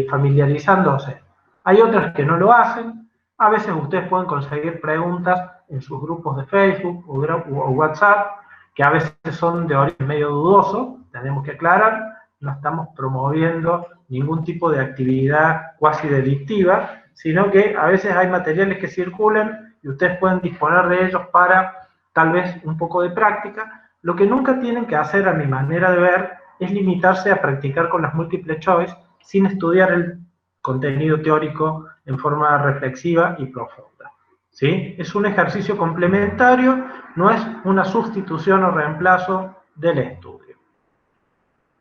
familiarizándose. Hay otras que no lo hacen, a veces ustedes pueden conseguir preguntas en sus grupos de Facebook o WhatsApp, que a veces son de origen medio dudoso, tenemos que aclarar, no estamos promoviendo ningún tipo de actividad cuasi delictiva, sino que a veces hay materiales que circulan y ustedes pueden disponer de ellos para tal vez un poco de práctica. Lo que nunca tienen que hacer, a mi manera de ver, es limitarse a practicar con las múltiple choice sin estudiar el contenido teórico en forma reflexiva y profunda. ¿Sí? Es un ejercicio complementario, no es una sustitución o reemplazo del estudio.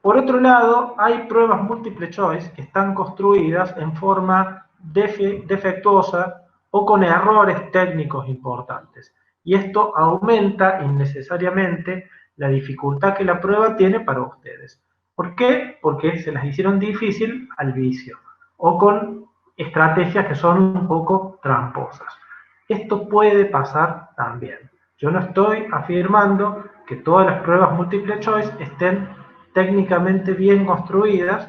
Por otro lado, hay pruebas múltiple choice que están construidas en forma defectuosa o con errores técnicos importantes. Y esto aumenta innecesariamente la dificultad que la prueba tiene para ustedes. ¿Por qué? Porque se las hicieron difícil al vicio o con estrategias que son un poco tramposas. Esto puede pasar también. Yo no estoy afirmando que todas las pruebas múltiple choice estén técnicamente bien construidas.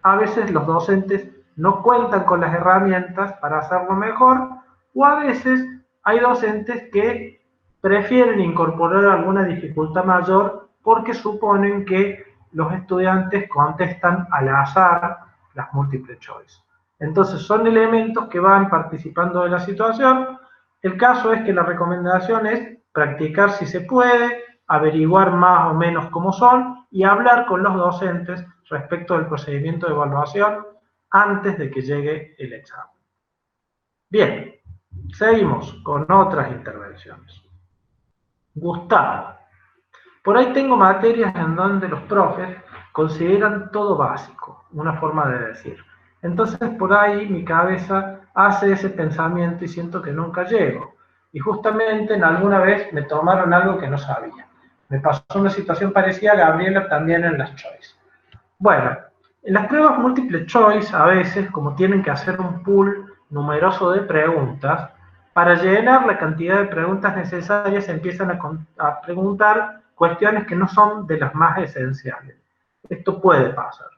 A veces los docentes no cuentan con las herramientas para hacerlo mejor, o a veces hay docentes que prefieren incorporar alguna dificultad mayor porque suponen que los estudiantes contestan al azar las múltiple choice. Entonces son elementos que van participando de la situación. El caso es que la recomendación es practicar si se puede, averiguar más o menos cómo son y hablar con los docentes respecto del procedimiento de evaluación antes de que llegue el examen. Bien, seguimos con otras intervenciones. Gustavo. Por ahí tengo materias en donde los profes consideran todo básico, una forma de decir. Entonces por ahí mi cabeza hace ese pensamiento y siento que nunca llego. Y justamente en alguna vez me tomaron algo que no sabía. Me pasó una situación parecida a Gabriela también en las choice. Bueno, en las pruebas múltiple choice a veces, como tienen que hacer un pool numeroso de preguntas, para llenar la cantidad de preguntas necesarias empiezan a preguntar cuestiones que no son de las más esenciales. Esto puede pasar.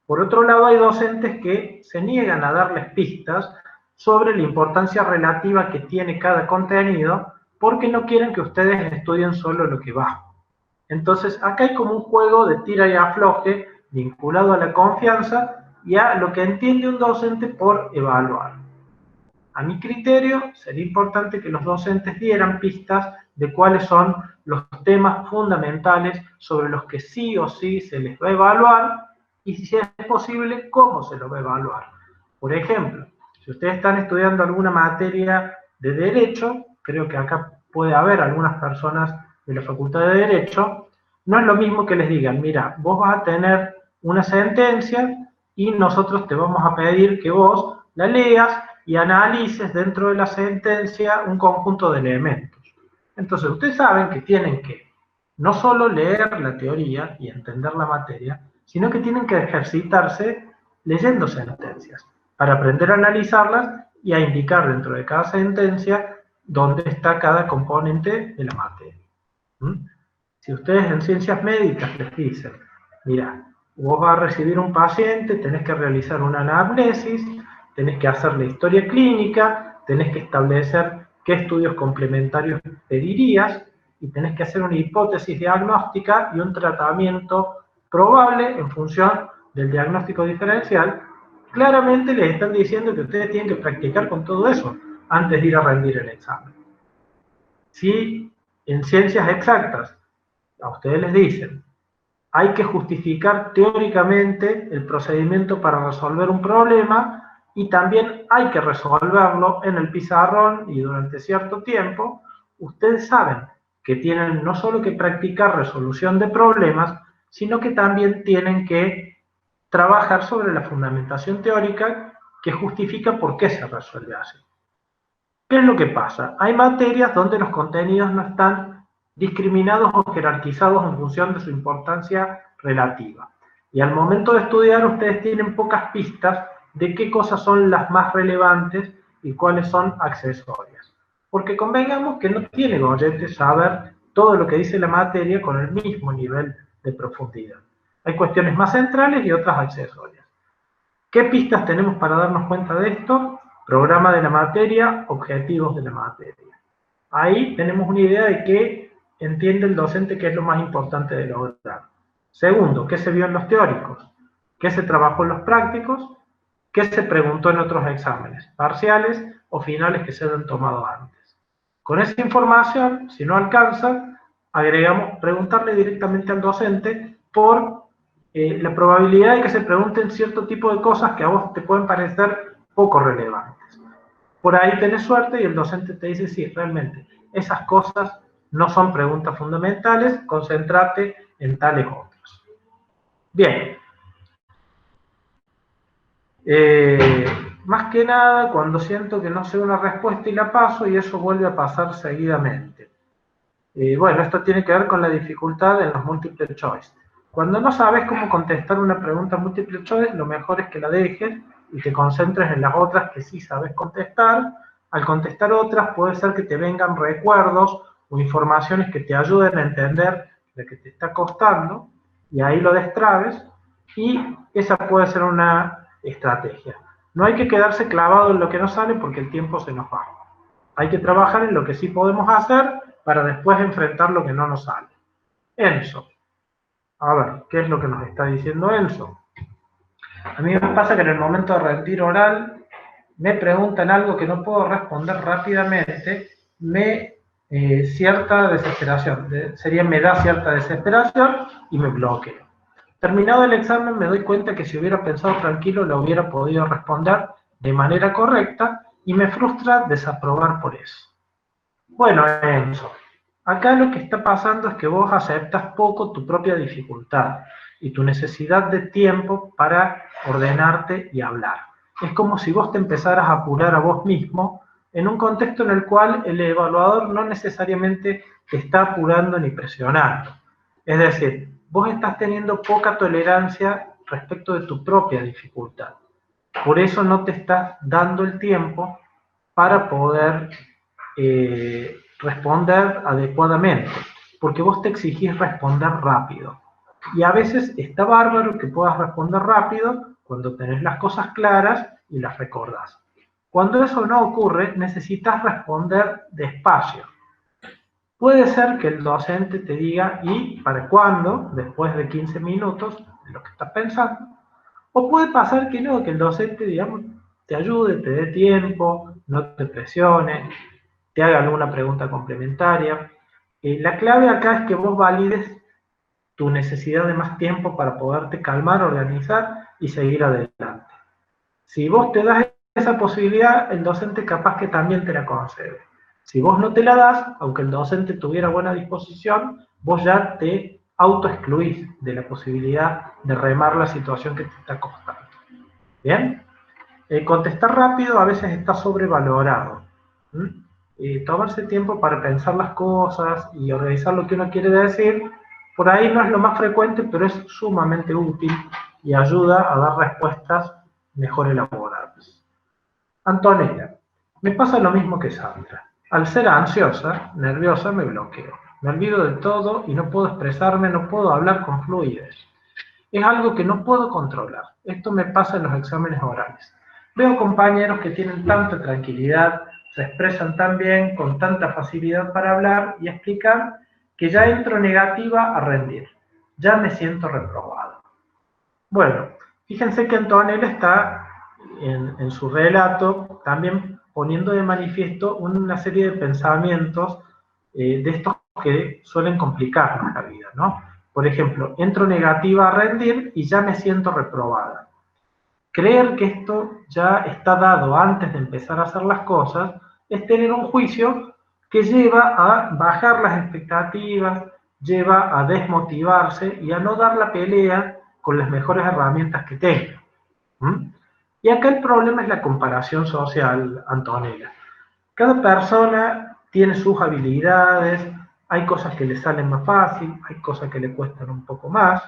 Por otro lado, hay docentes que se niegan a darles pistas sobre la importancia relativa que tiene cada contenido porque no quieren que ustedes estudien solo lo que va. Entonces, acá hay como un juego de tira y afloje vinculado a la confianza y a lo que entiende un docente por evaluar. A mi criterio, sería importante que los docentes dieran pistas de cuáles son los temas fundamentales sobre los que sí o sí se les va a evaluar y, si es posible, cómo se los va a evaluar. Por ejemplo, si ustedes están estudiando alguna materia de Derecho, creo que acá puede haber algunas personas de la Facultad de Derecho, no es lo mismo que les digan, mira, vos vas a tener una sentencia y nosotros te vamos a pedir que vos la leas y analices dentro de la sentencia un conjunto de elementos. Entonces, ustedes saben que tienen que no solo leer la teoría y entender la materia, sino que tienen que ejercitarse leyendo sentencias para aprender a analizarlas y a indicar dentro de cada sentencia dónde está cada componente de la materia. Si ustedes en ciencias médicas les dicen, mira, vos vas a recibir un paciente, tenés que realizar una anamnesis, tenés que hacer la historia clínica, tenés que establecer qué estudios complementarios pedirías y tenés que hacer una hipótesis diagnóstica y un tratamiento probable en función del diagnóstico diferencial, claramente les están diciendo que ustedes tienen que practicar con todo eso antes de ir a rendir el examen. Si en ciencias exactas a ustedes les dicen, hay que justificar teóricamente el procedimiento para resolver un problema y también hay que resolverlo en el pizarrón y durante cierto tiempo, ustedes saben que tienen no solo que practicar resolución de problemas, sino que también tienen que trabajar sobre la fundamentación teórica que justifica por qué se resuelve así. ¿Qué es lo que pasa? Hay materias donde los contenidos no están discriminados o jerarquizados en función de su importancia relativa. Y al momento de estudiar, ustedes tienen pocas pistas de qué cosas son las más relevantes y cuáles son accesorias. Porque convengamos que no tiene gollete saber todo lo que dice la materia con el mismo nivel de profundidad. Hay cuestiones más centrales y otras accesorias. ¿Qué pistas tenemos para darnos cuenta de esto? Programa de la materia, objetivos de la materia. Ahí tenemos una idea de qué entiende el docente que es lo más importante de lograr. Segundo, ¿qué se vio en los teóricos? ¿Qué se trabajó en los prácticos? qué se preguntó en otros exámenes, parciales o finales que se hayan tomado antes. Con esa información, si no alcanza, agregamos preguntarle directamente al docente por la probabilidad de que se pregunten cierto tipo de cosas que a vos te pueden parecer poco relevantes. Por ahí tenés suerte y el docente te dice, sí, realmente, esas cosas no son preguntas fundamentales, concéntrate en tales otras. Bien. Más que nada, cuando siento que no sé una respuesta y la paso, y eso vuelve a pasar seguidamente. Bueno, esto tiene que ver con la dificultad en los multiple choice. Cuando no sabes cómo contestar una pregunta multiple choice, lo mejor es que la dejes y te concentres en las otras que sí sabes contestar. Al contestar otras, puede ser que te vengan recuerdos o informaciones que te ayuden a entender lo que te está costando, y ahí lo destrabes, y esa puede ser una estrategia. No hay que quedarse clavado en lo que no sale porque el tiempo se nos va. Hay que trabajar en lo que sí podemos hacer para después enfrentar lo que no nos sale. Enzo. A ver, ¿qué es lo que nos está diciendo Enzo? A mí me pasa que en el momento de rendir oral me preguntan algo que no puedo responder rápidamente, cierta desesperación. Me da cierta desesperación y me bloqueo. Terminado el examen me doy cuenta que si hubiera pensado tranquilo lo hubiera podido responder de manera correcta y me frustra desaprobar por eso. Bueno, Enzo, acá lo que está pasando es que vos aceptas poco tu propia dificultad y tu necesidad de tiempo para ordenarte y hablar. Es como si vos te empezaras a apurar a vos mismo en un contexto en el cual el evaluador no necesariamente te está apurando ni presionando. Es decir, vos estás teniendo poca tolerancia respecto de tu propia dificultad. Por eso no te estás dando el tiempo para poder responder adecuadamente, porque vos te exigís responder rápido. Y a veces está bárbaro que puedas responder rápido cuando tenés las cosas claras y las recordás. Cuando eso no ocurre, necesitas responder despacio. Puede ser que el docente te diga, ¿y para cuándo? Después de 15 minutos de lo que estás pensando. O puede pasar que no, que el docente, digamos, te ayude, te dé tiempo, no te presione, te haga alguna pregunta complementaria. La clave acá es que vos valides tu necesidad de más tiempo para poderte calmar, organizar y seguir adelante. Si vos te das esa posibilidad, el docente capaz que también te la concede. Si vos no te la das, aunque el docente tuviera buena disposición, vos ya te autoexcluís de la posibilidad de remar la situación que te está costando. ¿Bien? Contestar rápido a veces está sobrevalorado. Tomarse tiempo para pensar las cosas y organizar lo que uno quiere decir, por ahí no es lo más frecuente, pero es sumamente útil y ayuda a dar respuestas mejor elaboradas. Antonella, me pasa lo mismo que Sandra. Al ser ansiosa, nerviosa, me bloqueo. Me olvido de todo y no puedo expresarme, no puedo hablar con fluidez. Es algo que no puedo controlar. Esto me pasa en los exámenes orales. Veo compañeros que tienen tanta tranquilidad, se expresan tan bien, con tanta facilidad para hablar y explicar, que ya entro negativa a rendir. Ya me siento reprobado. Bueno, fíjense que Antonella está en su relato también poniendo de manifiesto una serie de pensamientos de estos que suelen complicarnos la vida, ¿no? Por ejemplo, entro negativa a rendir y ya me siento reprobada. Creer que esto ya está dado antes de empezar a hacer las cosas es tener un juicio que lleva a bajar las expectativas, lleva a desmotivarse y a no dar la pelea con las mejores herramientas que tenga. Y acá el problema es la comparación social, Antonella. Cada persona tiene sus habilidades, hay cosas que le salen más fácil, hay cosas que le cuestan un poco más.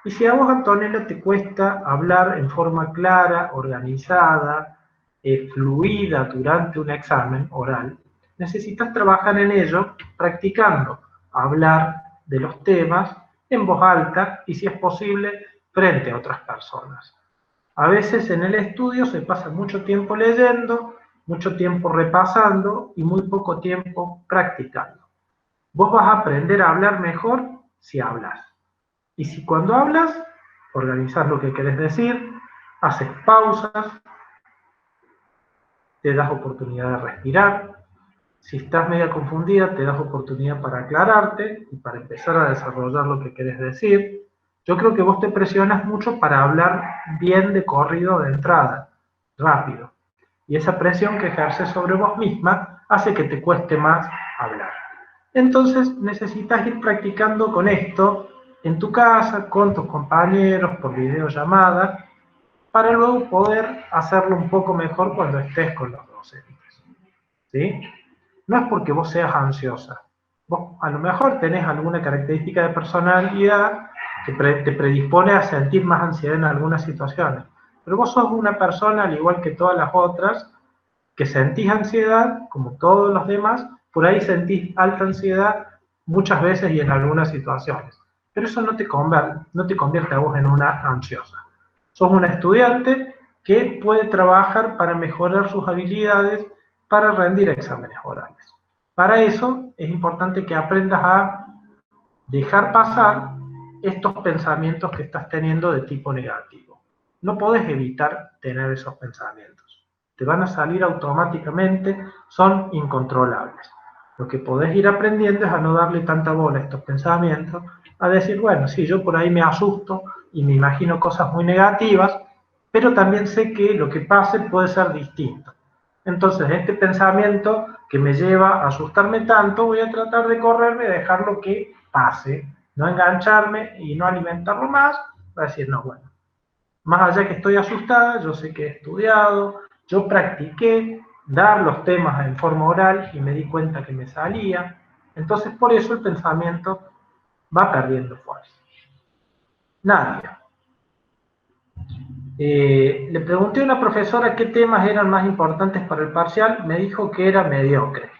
Y si a vos, Antonella, te cuesta hablar en forma clara, organizada, fluida durante un examen oral, necesitas trabajar en ello practicando hablar de los temas en voz alta y, si es posible, frente a otras personas. A veces en el estudio se pasa mucho tiempo leyendo, mucho tiempo repasando y muy poco tiempo practicando. Vos vas a aprender a hablar mejor si hablas. Y si cuando hablas, organizás lo que querés decir, haces pausas, te das oportunidad de respirar. Si estás media confundida, te das oportunidad para aclararte y para empezar a desarrollar lo que querés decir. Yo creo que vos te presionas mucho para hablar bien de corrido de entrada, rápido. Y esa presión que ejerces sobre vos misma hace que te cueste más hablar. Entonces necesitas ir practicando con esto en tu casa, con tus compañeros, por videollamada, para luego poder hacerlo un poco mejor cuando estés con los docentes. ¿Sí? No es porque vos seas ansiosa. Vos a lo mejor tenés alguna característica de personalidad que te predispone a sentir más ansiedad en algunas situaciones. Pero vos sos una persona, al igual que todas las otras, que sentís ansiedad, como todos los demás, por ahí sentís alta ansiedad muchas veces y en algunas situaciones. Pero eso no te convierte a vos en una ansiosa. Sos una estudiante que puede trabajar para mejorar sus habilidades para rendir exámenes orales. Para eso es importante que aprendas a dejar pasar estos pensamientos que estás teniendo de tipo negativo. No podés evitar tener esos pensamientos. Te van a salir automáticamente, son incontrolables. Lo que podés ir aprendiendo es a no darle tanta bola a estos pensamientos, a decir, bueno, sí, yo por ahí me asusto y me imagino cosas muy negativas, pero también sé que lo que pase puede ser distinto. Entonces, este pensamiento que me lleva a asustarme tanto, voy a tratar de correrme y dejarlo que pase, no engancharme y no alimentarlo más, va a decir, no, bueno, más allá que estoy asustada, yo sé que he estudiado, yo practiqué dar los temas en forma oral y me di cuenta que me salía, entonces por eso el pensamiento va perdiendo fuerza. Nadia. Le pregunté a una profesora qué temas eran más importantes para el parcial, me dijo que era mediocre.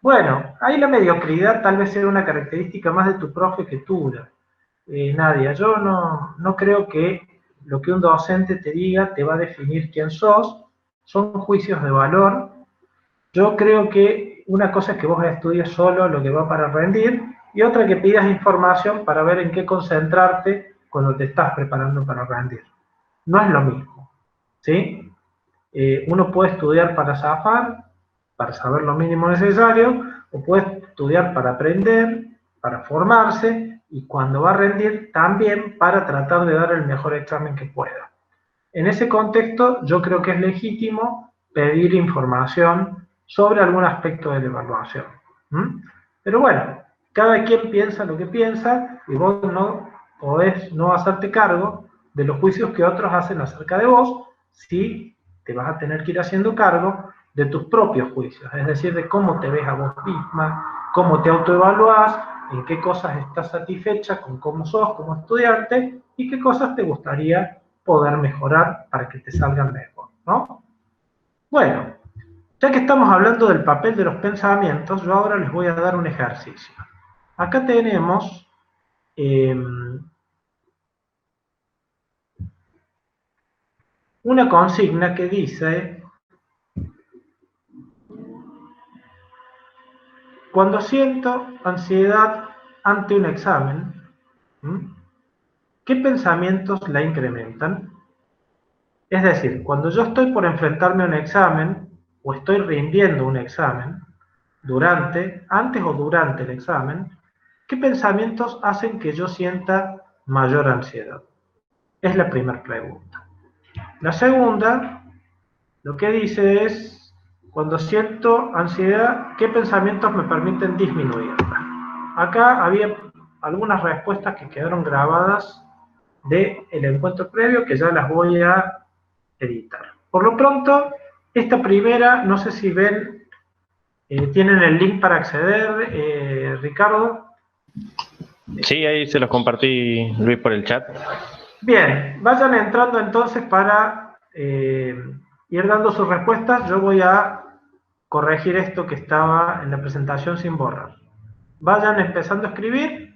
Bueno, ahí la mediocridad tal vez sea una característica más de tu profe que tuya. Nadia, yo no creo que lo que un docente te diga te va a definir quién sos, son juicios de valor. Yo creo que una cosa es que vos estudies solo lo que va para rendir y otra que pidas información para ver en qué concentrarte cuando te estás preparando para rendir. No es lo mismo, ¿sí? Uno puede estudiar para zafar, para saber lo mínimo necesario, o puede estudiar para aprender, para formarse, y cuando va a rendir también para tratar de dar el mejor examen que pueda. En ese contexto, yo creo que es legítimo pedir información sobre algún aspecto de la evaluación. Pero bueno, cada quien piensa lo que piensa y vos no podés no hacerte cargo de los juicios que otros hacen acerca de vos, si te vas a tener que ir haciendo cargo de tus propios juicios, es decir, de cómo te ves a vos misma, cómo te autoevaluás, en qué cosas estás satisfecha con cómo sos como estudiante y qué cosas te gustaría poder mejorar para que te salgan mejor, ¿no? Bueno, ya que estamos hablando del papel de los pensamientos, yo ahora les voy a dar un ejercicio. Acá tenemos una consigna que dice: cuando siento ansiedad ante un examen, ¿qué pensamientos la incrementan? Es decir, cuando yo estoy por enfrentarme a un examen o estoy rindiendo un examen, antes o durante el examen, ¿qué pensamientos hacen que yo sienta mayor ansiedad? Es la primera pregunta. La segunda, lo que dice es, cuando siento ansiedad, ¿qué pensamientos me permiten disminuirla? Acá había algunas respuestas que quedaron grabadas del encuentro previo que ya las voy a editar. Por lo pronto, esta primera, no sé si ven, tienen el link para acceder, Ricardo. Sí, ahí se los compartí, Luis, por el chat. Bien, vayan entrando entonces para ir dando sus respuestas. Yo voy a corregir esto que estaba en la presentación sin borrar. Vayan empezando a escribir.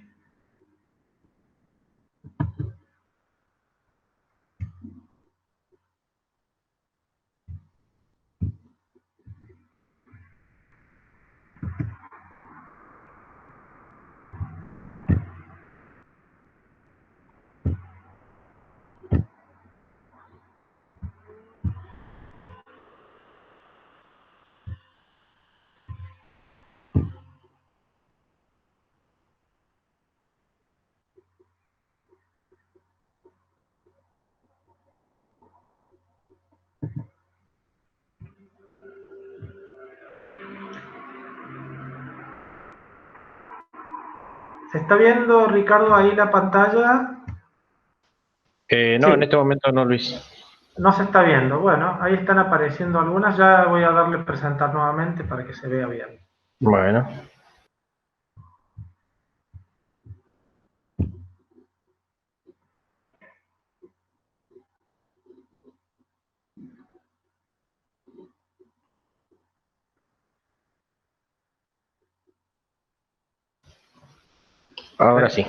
¿Se está viendo, Ricardo, ahí la pantalla? No, Sí. en este momento no, Luis. No se está viendo. Bueno, ahí están apareciendo algunas. Ya voy a darle presentar nuevamente para que se vea bien. Bueno. Ahora sí.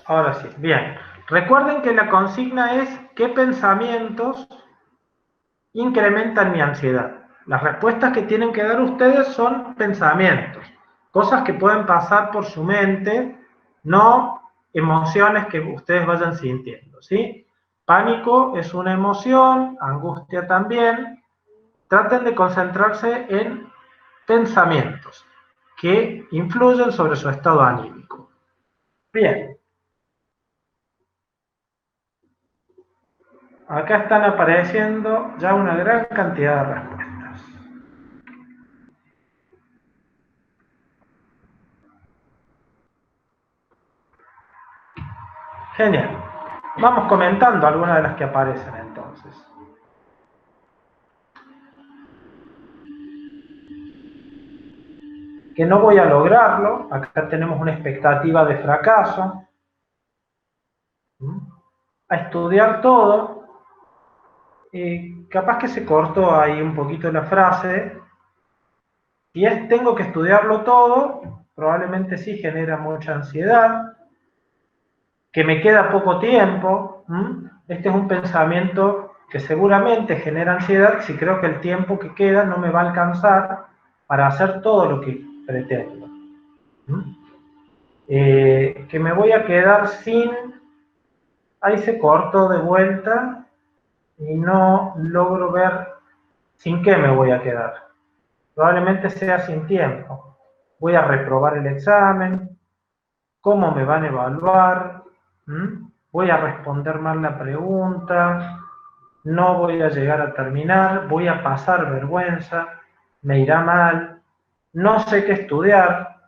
Ahora sí, bien. Recuerden que la consigna es ¿qué pensamientos incrementan mi ansiedad? Las respuestas que tienen que dar ustedes son pensamientos, cosas que pueden pasar por su mente, no emociones que ustedes vayan sintiendo, ¿sí? Pánico es una emoción, angustia también. Traten de concentrarse en pensamientos que influyen sobre su estado anímico. Bien. Acá están apareciendo ya una gran cantidad de respuestas. Genial. Vamos comentando algunas de las que aparecen entonces. Que no voy a lograrlo. Acá tenemos una expectativa de fracaso. A estudiar todo. Capaz que se cortó ahí un poquito la frase. Si es tengo que estudiarlo todo, probablemente sí genera mucha ansiedad. Que me queda poco tiempo. Este es un pensamiento que seguramente genera ansiedad si creo que el tiempo que queda no me va a alcanzar para hacer todo lo que pretendo. Que me voy a quedar sin... Ahí se cortó de vuelta y no logro ver sin qué me voy a quedar. Probablemente sea sin tiempo. Voy a reprobar el examen, cómo me van a evaluar, voy a responder mal la pregunta, no voy a llegar a terminar, voy a pasar vergüenza, me irá mal, no sé qué estudiar,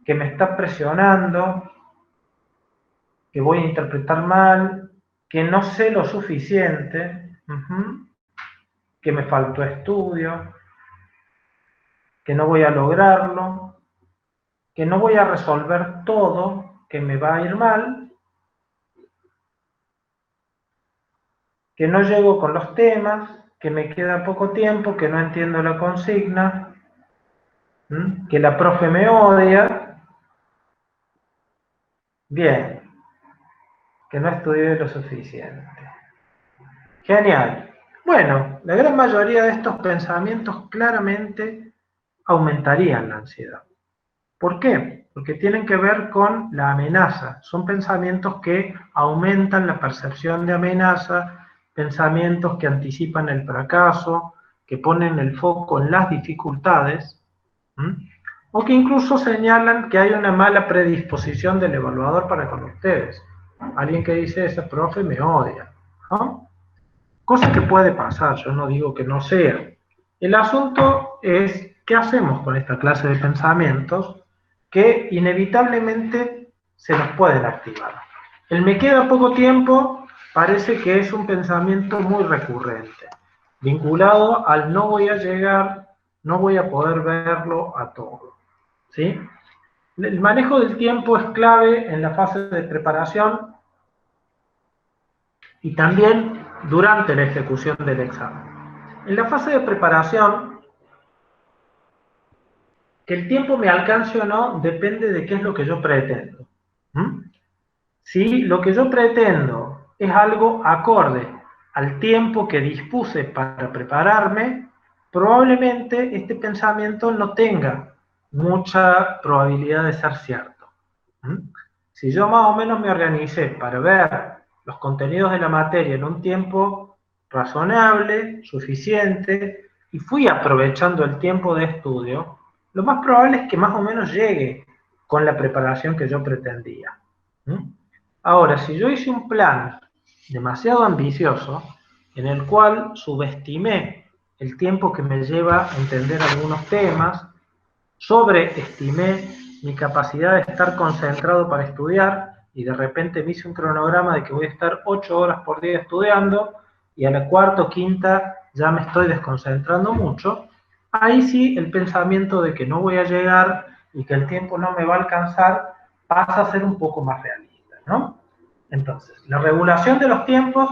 que me está presionando, que voy a interpretar mal, que no sé lo suficiente, que me faltó estudio, que no voy a lograrlo, que no voy a resolver todo, que me va a ir mal, que no llego con los temas, que me queda poco tiempo, que no entiendo la consigna, que la profe me odia. Bien, que no estudié lo suficiente. Genial. Bueno, la gran mayoría de estos pensamientos claramente aumentarían la ansiedad. ¿Por qué? Porque tienen que ver con la amenaza. Son pensamientos que aumentan la percepción de amenaza, pensamientos que anticipan el fracaso, que ponen el foco en las dificultades, o que incluso señalan que hay una mala predisposición del evaluador para con ustedes. Alguien que dice, ese profe me odia, ¿no? Cosa que puede pasar, yo no digo que no sea. El asunto es, ¿qué hacemos con esta clase de pensamientos que inevitablemente se nos pueden activar? El me queda poco tiempo parece que es un pensamiento muy recurrente, vinculado al no voy a llegar, no voy a poder verlo a todo, ¿sí? El manejo del tiempo es clave en la fase de preparación y también durante la ejecución del examen. En la fase de preparación, que el tiempo me alcance o no depende de qué es lo que yo pretendo. Si lo que yo pretendo es algo acorde al tiempo que dispuse para prepararme, probablemente este pensamiento no tenga mucha probabilidad de ser cierto. Si yo más o menos me organicé para ver los contenidos de la materia en un tiempo razonable, suficiente, y fui aprovechando el tiempo de estudio, lo más probable es que más o menos llegue con la preparación que yo pretendía. Ahora, si yo hice un plan demasiado ambicioso, en el cual subestimé el tiempo que me lleva a entender algunos temas, sobreestimé mi capacidad de estar concentrado para estudiar, y de repente me hice un cronograma de que voy a estar 8 horas por día estudiando, y a la cuarta o quinta ya me estoy desconcentrando mucho, ahí sí el pensamiento de que no voy a llegar y que el tiempo no me va a alcanzar pasa a ser un poco más realista, ¿no? Entonces, la regulación de los tiempos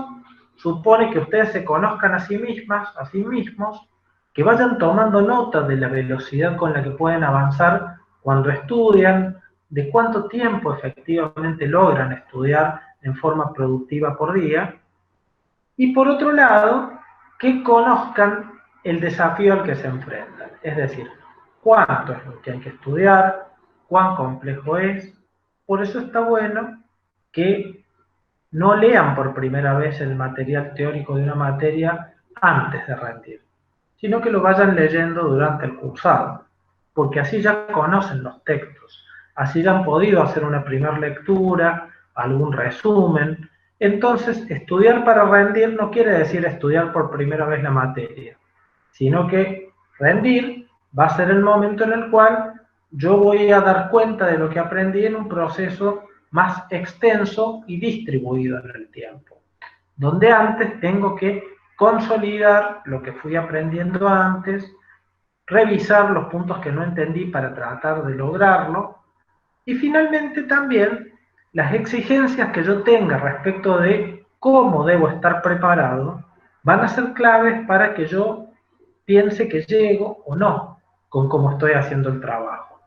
supone que ustedes se conozcan a sí mismas, a sí mismos, que vayan tomando nota de la velocidad con la que pueden avanzar cuando estudian, de cuánto tiempo efectivamente logran estudiar en forma productiva por día, y por otro lado, que conozcan el desafío al que se enfrentan, es decir, cuánto es lo que hay que estudiar, cuán complejo es. Por eso está bueno que no lean por primera vez el material teórico de una materia antes de rendir, sino que lo vayan leyendo durante el cursado, porque así ya conocen los textos, así ya han podido hacer una primera lectura, algún resumen. Entonces, estudiar para rendir no quiere decir estudiar por primera vez la materia, sino que rendir va a ser el momento en el cual yo voy a dar cuenta de lo que aprendí en un proceso más extenso y distribuido en el tiempo, donde antes tengo que consolidar lo que fui aprendiendo antes, revisar los puntos que no entendí para tratar de lograrlo, y finalmente también las exigencias que yo tenga respecto de cómo debo estar preparado van a ser claves para que yo piense que llego o no con cómo estoy haciendo el trabajo.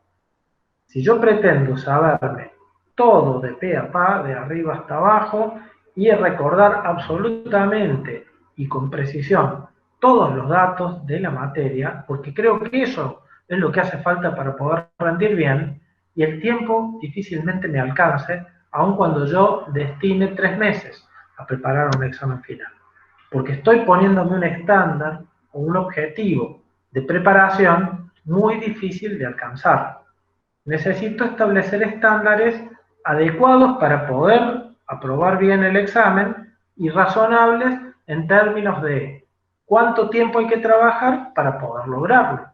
Si yo pretendo saberme todo de pe a pa, de arriba hasta abajo, y recordar absolutamente y con precisión todos los datos de la materia, porque creo que eso es lo que hace falta para poder rendir bien, y el tiempo difícilmente me alcance, aun cuando yo destine 3 meses a preparar un examen final. Porque estoy poniéndome un estándar o un objetivo de preparación muy difícil de alcanzar. Necesito establecer estándares adecuados para poder aprobar bien el examen y razonables en términos de cuánto tiempo hay que trabajar para poder lograrlo.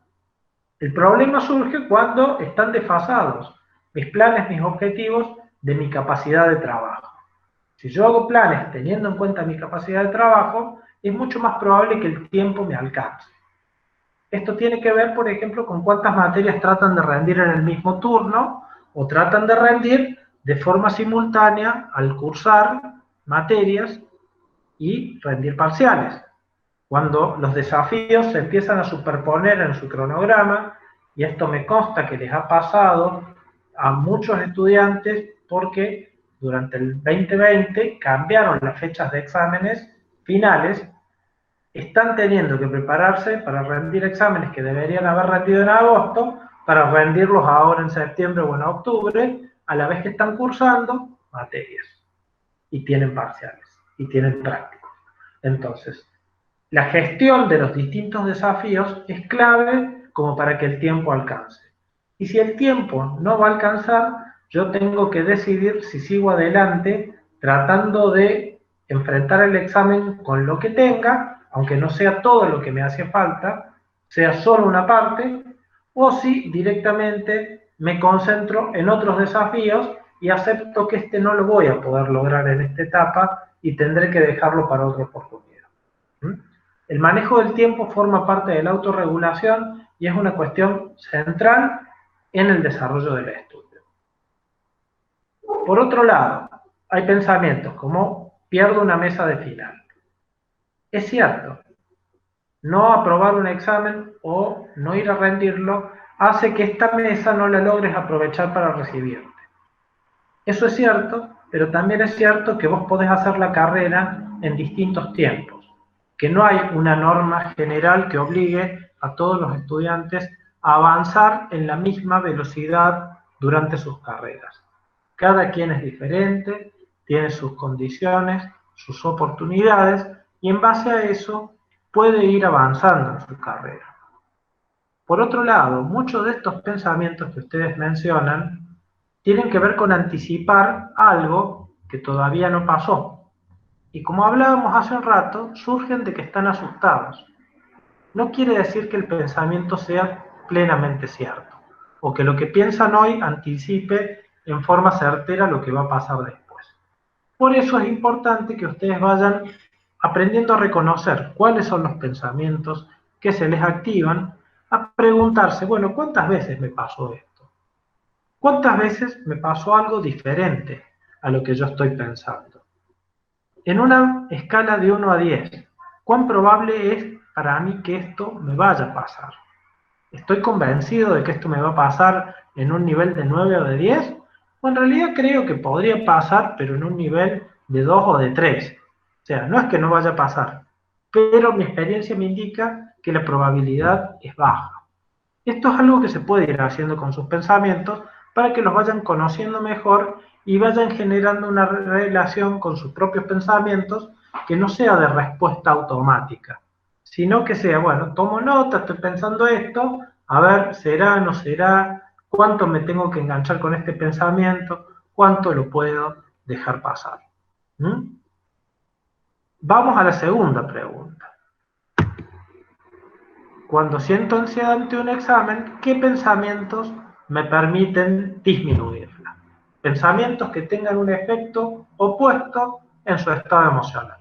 El problema surge cuando están desfasados mis planes, mis objetivos de mi capacidad de trabajo. Si yo hago planes teniendo en cuenta mi capacidad de trabajo, es mucho más probable que el tiempo me alcance. Esto tiene que ver, por ejemplo, con cuántas materias tratan de rendir en el mismo turno o tratan de rendir de forma simultánea al cursar materias y rendir parciales. Cuando los desafíos se empiezan a superponer en su cronograma, y esto me consta que les ha pasado a muchos estudiantes porque durante el 2020 cambiaron las fechas de exámenes finales, están teniendo que prepararse para rendir exámenes que deberían haber rendido en agosto, para rendirlos ahora en septiembre o en octubre, a la vez que están cursando materias, y tienen parciales, y tienen prácticos. Entonces, la gestión de los distintos desafíos es clave como para que el tiempo alcance. Y si el tiempo no va a alcanzar, yo tengo que decidir si sigo adelante tratando de enfrentar el examen con lo que tenga, aunque no sea todo lo que me hace falta, sea solo una parte, o si directamente me concentro en otros desafíos y acepto que este no lo voy a poder lograr en esta etapa y tendré que dejarlo para otra oportunidad. El manejo del tiempo forma parte de la autorregulación y es una cuestión central en el desarrollo del estudio. Por otro lado, hay pensamientos como pierdo una mesa de final. Es cierto, no aprobar un examen o no ir a rendirlo hace que esta mesa no la logres aprovechar para recibirte. Eso es cierto, pero también es cierto que vos podés hacer la carrera en distintos tiempos, que no hay una norma general que obligue a todos los estudiantes a avanzar en la misma velocidad durante sus carreras. Cada quien es diferente, tiene sus condiciones, sus oportunidades, y en base a eso puede ir avanzando en su carrera. Por otro lado, muchos de estos pensamientos que ustedes mencionan tienen que ver con anticipar algo que todavía no pasó. Y como hablábamos hace un rato, surgen de que están asustados. No quiere decir que el pensamiento sea plenamente cierto. o que lo que piensan hoy anticipe en forma certera lo que va a pasar después. Por eso es importante que ustedes vayan aprendiendo a reconocer cuáles son los pensamientos que se les activan, a preguntarse, bueno, ¿cuántas veces me pasó esto? ¿Cuántas veces me pasó algo diferente a lo que yo estoy pensando? En una escala de 1 a 10, ¿cuán probable es para mí que esto me vaya a pasar? ¿Estoy convencido de que esto me va a pasar en un nivel de 9 o de 10? O en realidad creo que podría pasar, pero en un nivel de 2 o de 3. O sea, no es que no vaya a pasar, pero mi experiencia me indica que la probabilidad es baja. Esto es algo que se puede ir haciendo con sus pensamientos para que los vayan conociendo mejor y vayan generando una relación con sus propios pensamientos que no sea de respuesta automática, sino que sea, bueno, tomo nota, estoy pensando esto, a ver, será, no será, cuánto me tengo que enganchar con este pensamiento, cuánto lo puedo dejar pasar. Vamos a la segunda pregunta. Cuando siento ansiedad ante un examen, ¿qué pensamientos me permiten disminuirla? Pensamientos que tengan un efecto opuesto en su estado emocional.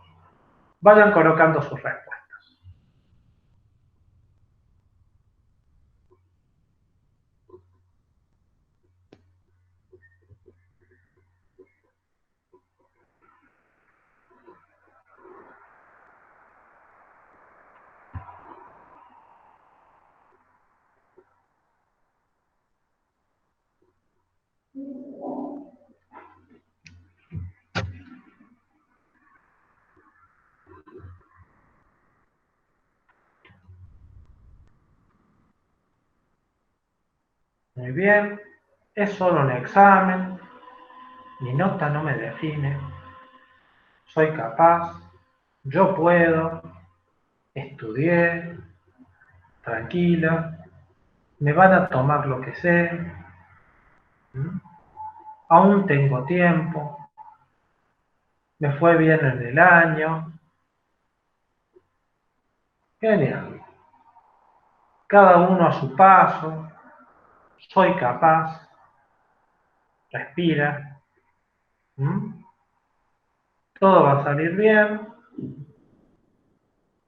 Vayan colocando sus respuestas. Muy bien, es solo un examen, mi nota no me define, soy capaz, yo puedo, estudié, tranquila, me van a tomar lo que sé, aún tengo tiempo, me fue bien en el año. Genial. Cada uno a su paso, soy capaz, respira. Todo va a salir bien.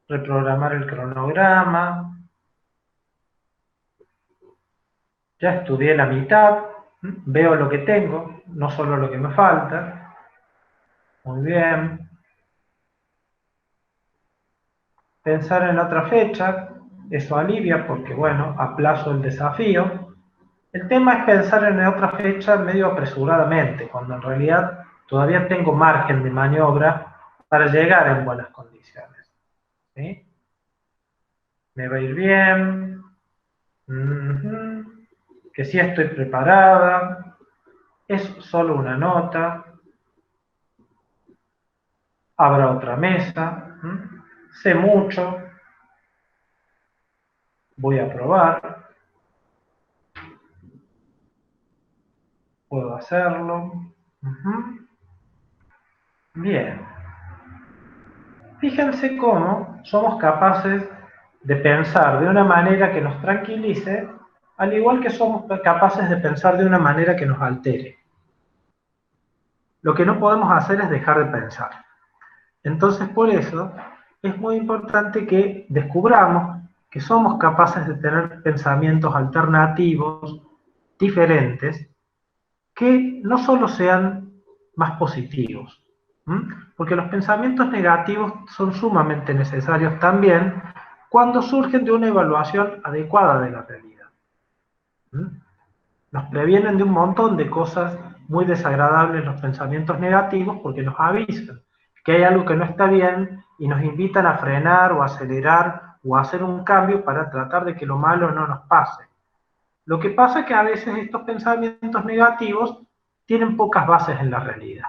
Reprogramar el cronograma. Ya estudié la mitad. Veo lo que tengo, no solo lo que me falta. Muy bien. Pensar en otra fecha, eso alivia porque, bueno, aplazo el desafío. El tema es pensar en otra fecha medio apresuradamente, cuando en realidad todavía tengo margen de maniobra para llegar en buenas condiciones. ¿Sí? Me va a ir bien. Que sí estoy preparada. Es solo una nota. Habrá otra mesa. Sé mucho. Voy a probar. Puedo hacerlo. Bien. Fíjense cómo somos capaces de pensar de una manera que nos tranquilice, al igual que somos capaces de pensar de una manera que nos altere. Lo que no podemos hacer es dejar de pensar. Entonces, por eso, es muy importante que descubramos que somos capaces de tener pensamientos alternativos, diferentes, que no solo sean más positivos, porque los pensamientos negativos son sumamente necesarios también cuando surgen de una evaluación adecuada de la realidad. Nos previenen de un montón de cosas muy desagradables los pensamientos negativos porque nos avisan que hay algo que no está bien y nos invitan a frenar o acelerar o a hacer un cambio para tratar de que lo malo no nos pase. Lo que pasa es que a veces estos pensamientos negativos tienen pocas bases en la realidad.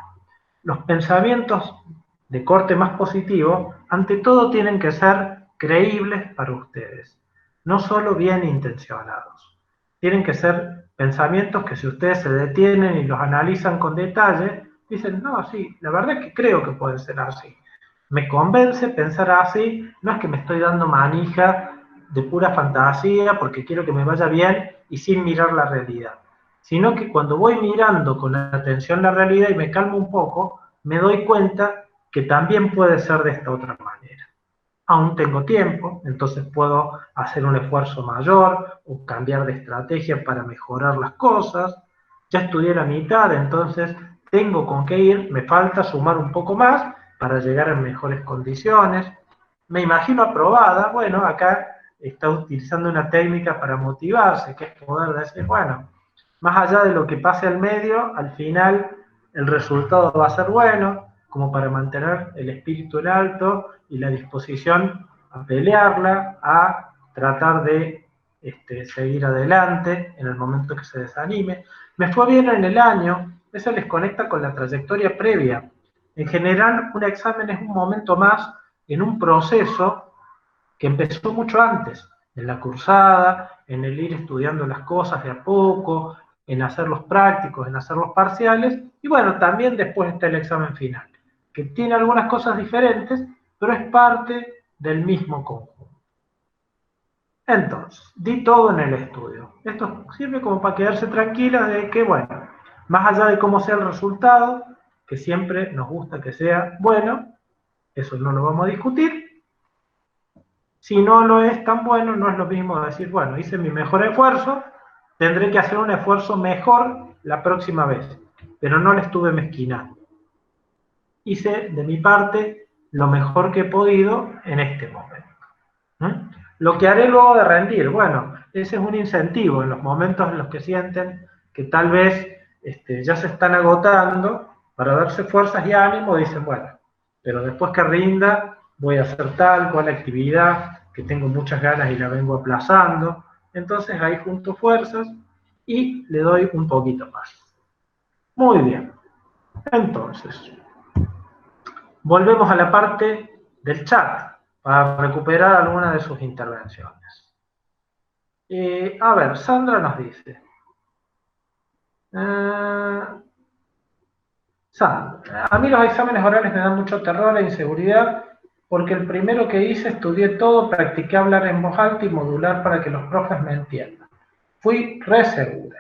Los pensamientos de corte más positivo, ante todo, tienen que ser creíbles para ustedes, no solo bien intencionados. Tienen que ser pensamientos que si ustedes se detienen y los analizan con detalle, dicen, no, sí, la verdad es que creo que puede ser así. Me convence pensar así, no es que me estoy dando manija de pura fantasía porque quiero que me vaya bien y sin mirar la realidad, sino que cuando voy mirando con atención la realidad y me calmo un poco, me doy cuenta que también puede ser de esta otra manera. Aún tengo tiempo, entonces puedo hacer un esfuerzo mayor o cambiar de estrategia para mejorar las cosas. Ya estudié la mitad, entonces tengo con qué ir, me falta sumar un poco más para llegar en mejores condiciones. Me imagino aprobada, bueno, acá está utilizando una técnica para motivarse, que es poder decir, bueno, más allá de lo que pase al medio, al final el resultado va a ser bueno, como para mantener el espíritu en alto y la disposición a pelearla, a tratar de seguir adelante en el momento que se desanime. Me fue bien en el año, eso les conecta con la trayectoria previa. En general, un examen es un momento más en un proceso que empezó mucho antes, en la cursada, en el ir estudiando las cosas de a poco, en hacer los prácticos, en hacer los parciales, y bueno, también después está el examen final, que tiene algunas cosas diferentes, pero es parte del mismo conjunto. Entonces, di todo en el estudio. Esto sirve como para quedarse tranquilas de que, bueno, más allá de cómo sea el resultado, que siempre nos gusta que sea bueno, eso no lo vamos a discutir. Si no lo es tan bueno, no es lo mismo decir, bueno, hice mi mejor esfuerzo, tendré que hacer un esfuerzo mejor la próxima vez, pero no le estuve mezquinando. Hice de mi parte lo mejor que he podido en este momento. Lo que haré luego de rendir, bueno, ese es un incentivo en los momentos en los que sienten que tal vez ya se están agotando, para darse fuerzas y ánimo, dicen, bueno, pero después que rinda voy a hacer tal cual actividad que tengo muchas ganas y la vengo aplazando. Entonces ahí junto fuerzas y le doy un poquito más. Muy bien. Entonces, volvemos a la parte del chat para recuperar alguna de sus intervenciones. A ver, Sandra nos dice. Sandra, a mí los exámenes orales me dan mucho terror e inseguridad porque el primero que hice estudié todo, practiqué hablar en voz alta y modular para que los profes me entiendan. Fui re segura.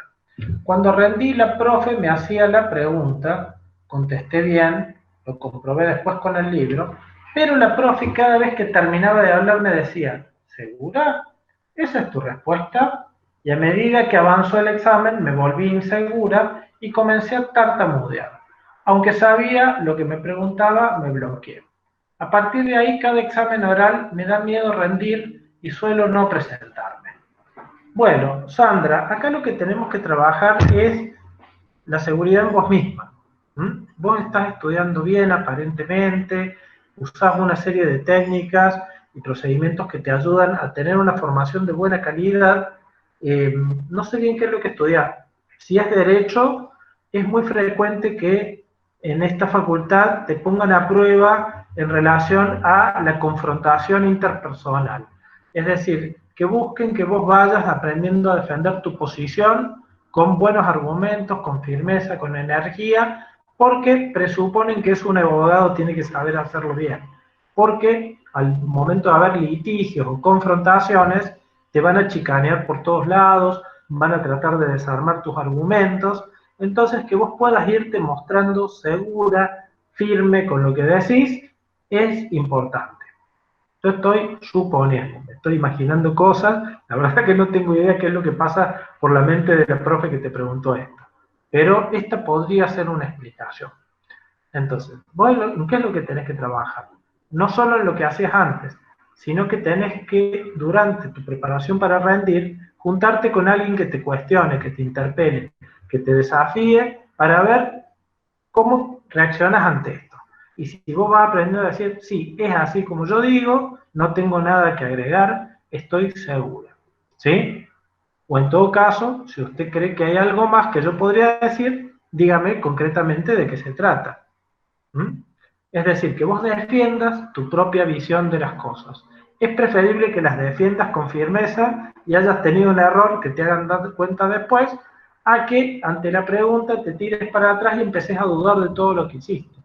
Cuando rendí, la profe me hacía la pregunta, contesté bien, lo comprobé después con el libro, pero la profe cada vez que terminaba de hablar me decía, ¿segura? ¿Esa es tu respuesta? Y a medida que avanzó el examen me volví insegura y comencé a tartamudear. Aunque sabía lo que me preguntaba, me bloqueé. A partir de ahí, cada examen oral me da miedo rendir y suelo no presentarme. Bueno, Sandra, acá lo que tenemos que trabajar es la seguridad en vos misma. Vos estás estudiando bien aparentemente, usás una serie de técnicas y procedimientos que te ayudan a tener una formación de buena calidad. No sé bien qué es lo que estudiás. Si es Derecho, es muy frecuente que en esta facultad te pongan a prueba en relación a la confrontación interpersonal. Es decir, que busquen que vos vayas aprendiendo a defender tu posición con buenos argumentos, con firmeza, con energía, porque presuponen que un abogado tiene que saber hacerlo bien. Porque al momento de haber litigios o confrontaciones, te van a chicanear por todos lados, van a tratar de desarmar tus argumentos. Entonces, que vos puedas irte mostrando segura, firme con lo que decís, es importante. Yo estoy suponiendo, estoy imaginando cosas, la verdad que no tengo idea qué es lo que pasa por la mente de la profe que te preguntó esto, pero esta podría ser una explicación. Entonces, ¿qué es lo que tenés que trabajar? No solo en lo que hacías antes, sino que tenés que, durante tu preparación para rendir, juntarte con alguien que te cuestione, que te interpele, que te desafíe para ver cómo reaccionas ante esto. Y si vos vas aprendiendo a decir, sí, es así como yo digo, no tengo nada que agregar, estoy segura. ¿Sí? O en todo caso, si usted cree que hay algo más que yo podría decir, dígame concretamente de qué se trata. Es decir, que vos defiendas tu propia visión de las cosas. Es preferible que las defiendas con firmeza y hayas tenido un error que te hagan dar cuenta después, a que ante la pregunta te tires para atrás y empeces a dudar de todo lo que hiciste.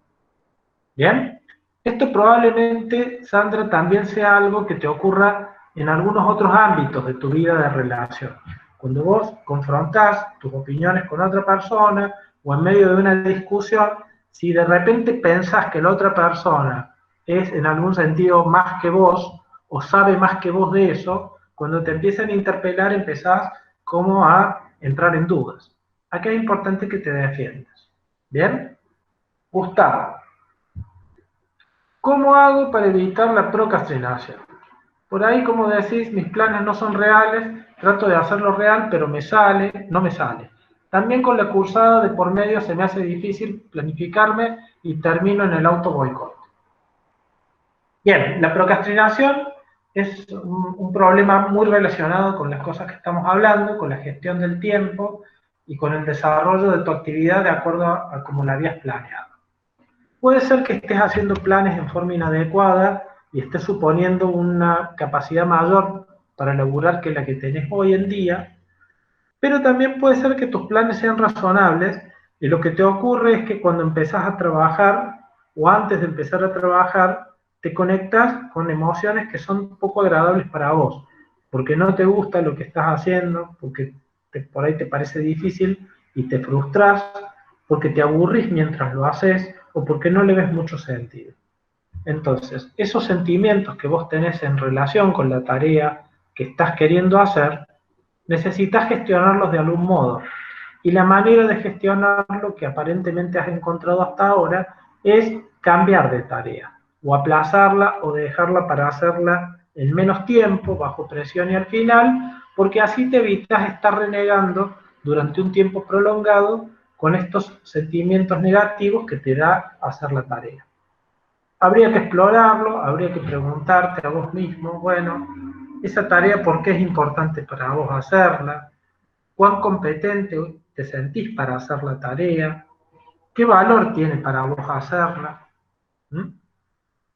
¿Bien? Esto probablemente, Sandra, también sea algo que te ocurra en algunos otros ámbitos de tu vida de relación. Cuando vos confrontás tus opiniones con otra persona o en medio de una discusión, si de repente pensás que la otra persona es en algún sentido más que vos o sabe más que vos de eso, cuando te empiezan a interpelar empezás como a entrar en dudas. Acá es importante que te defiendas. ¿Bien? Gustavo, ¿cómo hago para evitar la procrastinación? Por ahí, como decís, mis planes no son reales, trato de hacerlo real, pero no me sale. También con la cursada de por medio se me hace difícil planificarme y termino en el auto boicot. Bien, la procrastinación es un problema muy relacionado con las cosas que estamos hablando, con la gestión del tiempo y con el desarrollo de tu actividad de acuerdo a cómo la habías planeado. Puede ser que estés haciendo planes en forma inadecuada y estés suponiendo una capacidad mayor para laburar que la que tenés hoy en día, pero también puede ser que tus planes sean razonables y lo que te ocurre es que cuando empezás a trabajar o antes de empezar a trabajar, te conectas con emociones que son poco agradables para vos, porque no te gusta lo que estás haciendo, porque por ahí te parece difícil y te frustras, porque te aburrís mientras lo haces o porque no le ves mucho sentido. Entonces, esos sentimientos que vos tenés en relación con la tarea que estás queriendo hacer, necesitas gestionarlos de algún modo. Y la manera de gestionarlo que aparentemente has encontrado hasta ahora es cambiar de tarea, o aplazarla o dejarla para hacerla en menos tiempo, bajo presión y al final, porque así te evitas estar renegando durante un tiempo prolongado con estos sentimientos negativos que te da hacer la tarea. Habría que explorarlo, habría que preguntarte a vos mismo, bueno, esa tarea, ¿por qué es importante para vos hacerla? ¿Cuán competente te sentís para hacer la tarea? ¿Qué valor tiene para vos hacerla?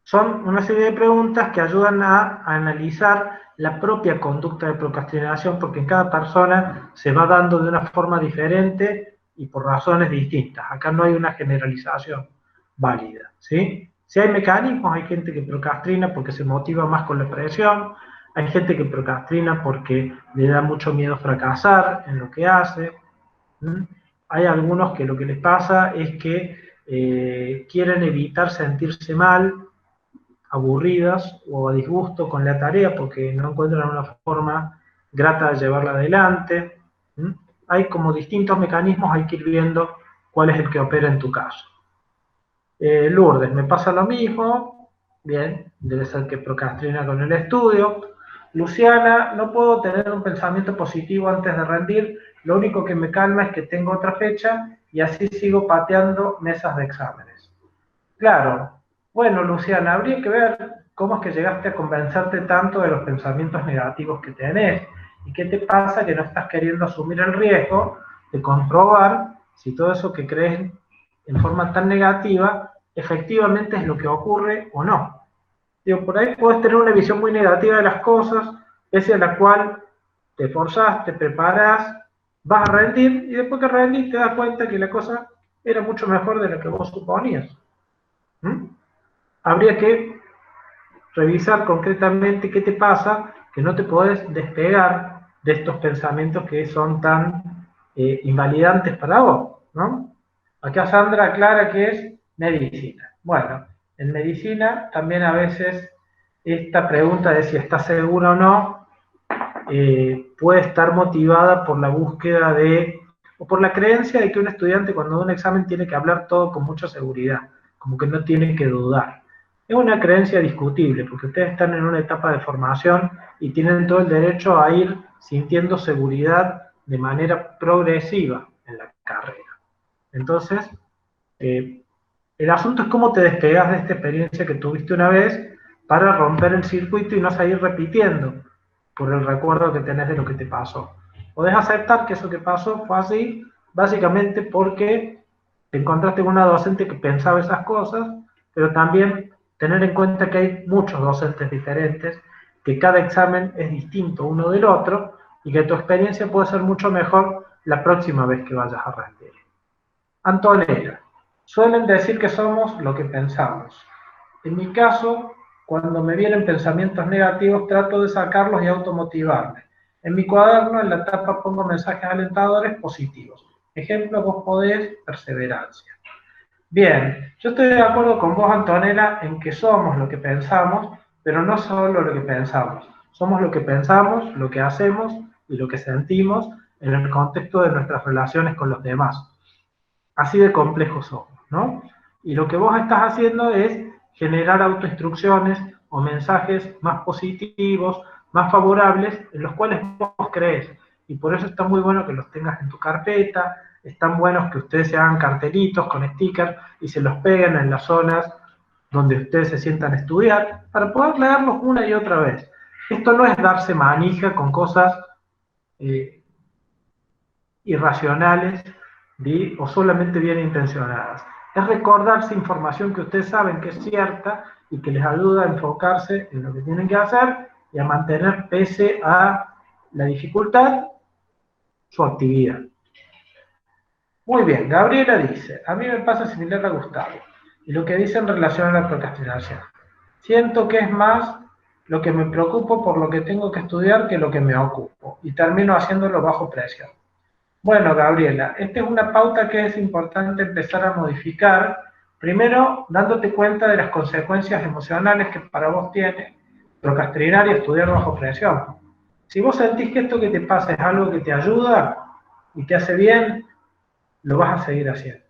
Son una serie de preguntas que ayudan a analizar la propia conducta de procrastinación, porque en cada persona se va dando de una forma diferente y por razones distintas. Acá no hay una generalización válida, ¿sí? Si hay mecanismos, hay gente que procrastina porque se motiva más con la presión, hay gente que procrastina porque le da mucho miedo fracasar en lo que hace. Hay algunos que lo que les pasa es que quieren evitar sentirse mal, aburridas o a disgusto con la tarea porque no encuentran una forma grata de llevarla adelante. Hay como distintos mecanismos, hay que ir viendo cuál es el que opera en tu caso. Lourdes, me pasa lo mismo, bien, debe ser que procrastina con el estudio. Luciana, no puedo tener un pensamiento positivo antes de rendir, lo único que me calma es que tengo otra fecha y así sigo pateando mesas de exámenes. Claro, bueno, Luciana, habría que ver cómo es que llegaste a convencerte tanto de los pensamientos negativos que tenés y qué te pasa que no estás queriendo asumir el riesgo de comprobar si todo eso que crees en forma tan negativa efectivamente es lo que ocurre o no. Digo, por ahí puedes tener una visión muy negativa de las cosas, pese a la cual te esforzás, te preparás, vas a rendir y después que rendís te das cuenta que la cosa era mucho mejor de lo que vos suponías. Habría que revisar concretamente qué te pasa, que no te podés despegar de estos pensamientos que son tan invalidantes para vos, ¿no? Acá Sandra aclara que es medicina. Bueno, en medicina también a veces esta pregunta de si estás seguro o no puede estar motivada por la búsqueda o por la creencia de que un estudiante cuando da un examen tiene que hablar todo con mucha seguridad, como que no tiene que dudar. Es una creencia discutible, porque ustedes están en una etapa de formación y tienen todo el derecho a ir sintiendo seguridad de manera progresiva en la carrera. Entonces, el asunto es cómo te despegas de esta experiencia que tuviste una vez para romper el circuito y no seguir repitiendo por el recuerdo que tenés de lo que te pasó. Podés aceptar que eso que pasó fue así, básicamente porque te encontraste con una docente que pensaba esas cosas, pero también tener en cuenta que hay muchos docentes diferentes, que cada examen es distinto uno del otro, y que tu experiencia puede ser mucho mejor la próxima vez que vayas a rendir. Antonella, suelen decir que somos lo que pensamos. En mi caso, cuando me vienen pensamientos negativos, trato de sacarlos y automotivarme. En mi cuaderno, en la tapa, pongo mensajes alentadores positivos. Ejemplo, vos podés, perseverancia. Bien, yo estoy de acuerdo con vos, Antonella, en que somos lo que pensamos, pero no solo lo que pensamos. Somos lo que pensamos, lo que hacemos y lo que sentimos en el contexto de nuestras relaciones con los demás. Así de complejos somos, ¿no? Y lo que vos estás haciendo es generar autoinstrucciones o mensajes más positivos, más favorables, en los cuales vos crees. Y por eso está muy bueno que los tengas en tu carpeta, están buenos que ustedes se hagan cartelitos con stickers y se los peguen en las zonas donde ustedes se sientan a estudiar, para poder leerlos una y otra vez. Esto no es darse manija con cosas irracionales o solamente bien intencionadas. Es recordarse información que ustedes saben que es cierta y que les ayuda a enfocarse en lo que tienen que hacer y a mantener, pese a la dificultad, su actividad. Muy bien, Gabriela dice, a mí me pasa similar a Gustavo, y lo que dice en relación a la procrastinación. Siento que es más lo que me preocupo por lo que tengo que estudiar que lo que me ocupo, y termino haciéndolo bajo presión. Bueno, Gabriela, esta es una pauta que es importante empezar a modificar, primero dándote cuenta de las consecuencias emocionales que para vos tiene procrastinar y estudiar bajo presión. Si vos sentís que esto que te pasa es algo que te ayuda y te hace bien, lo vas a seguir haciendo.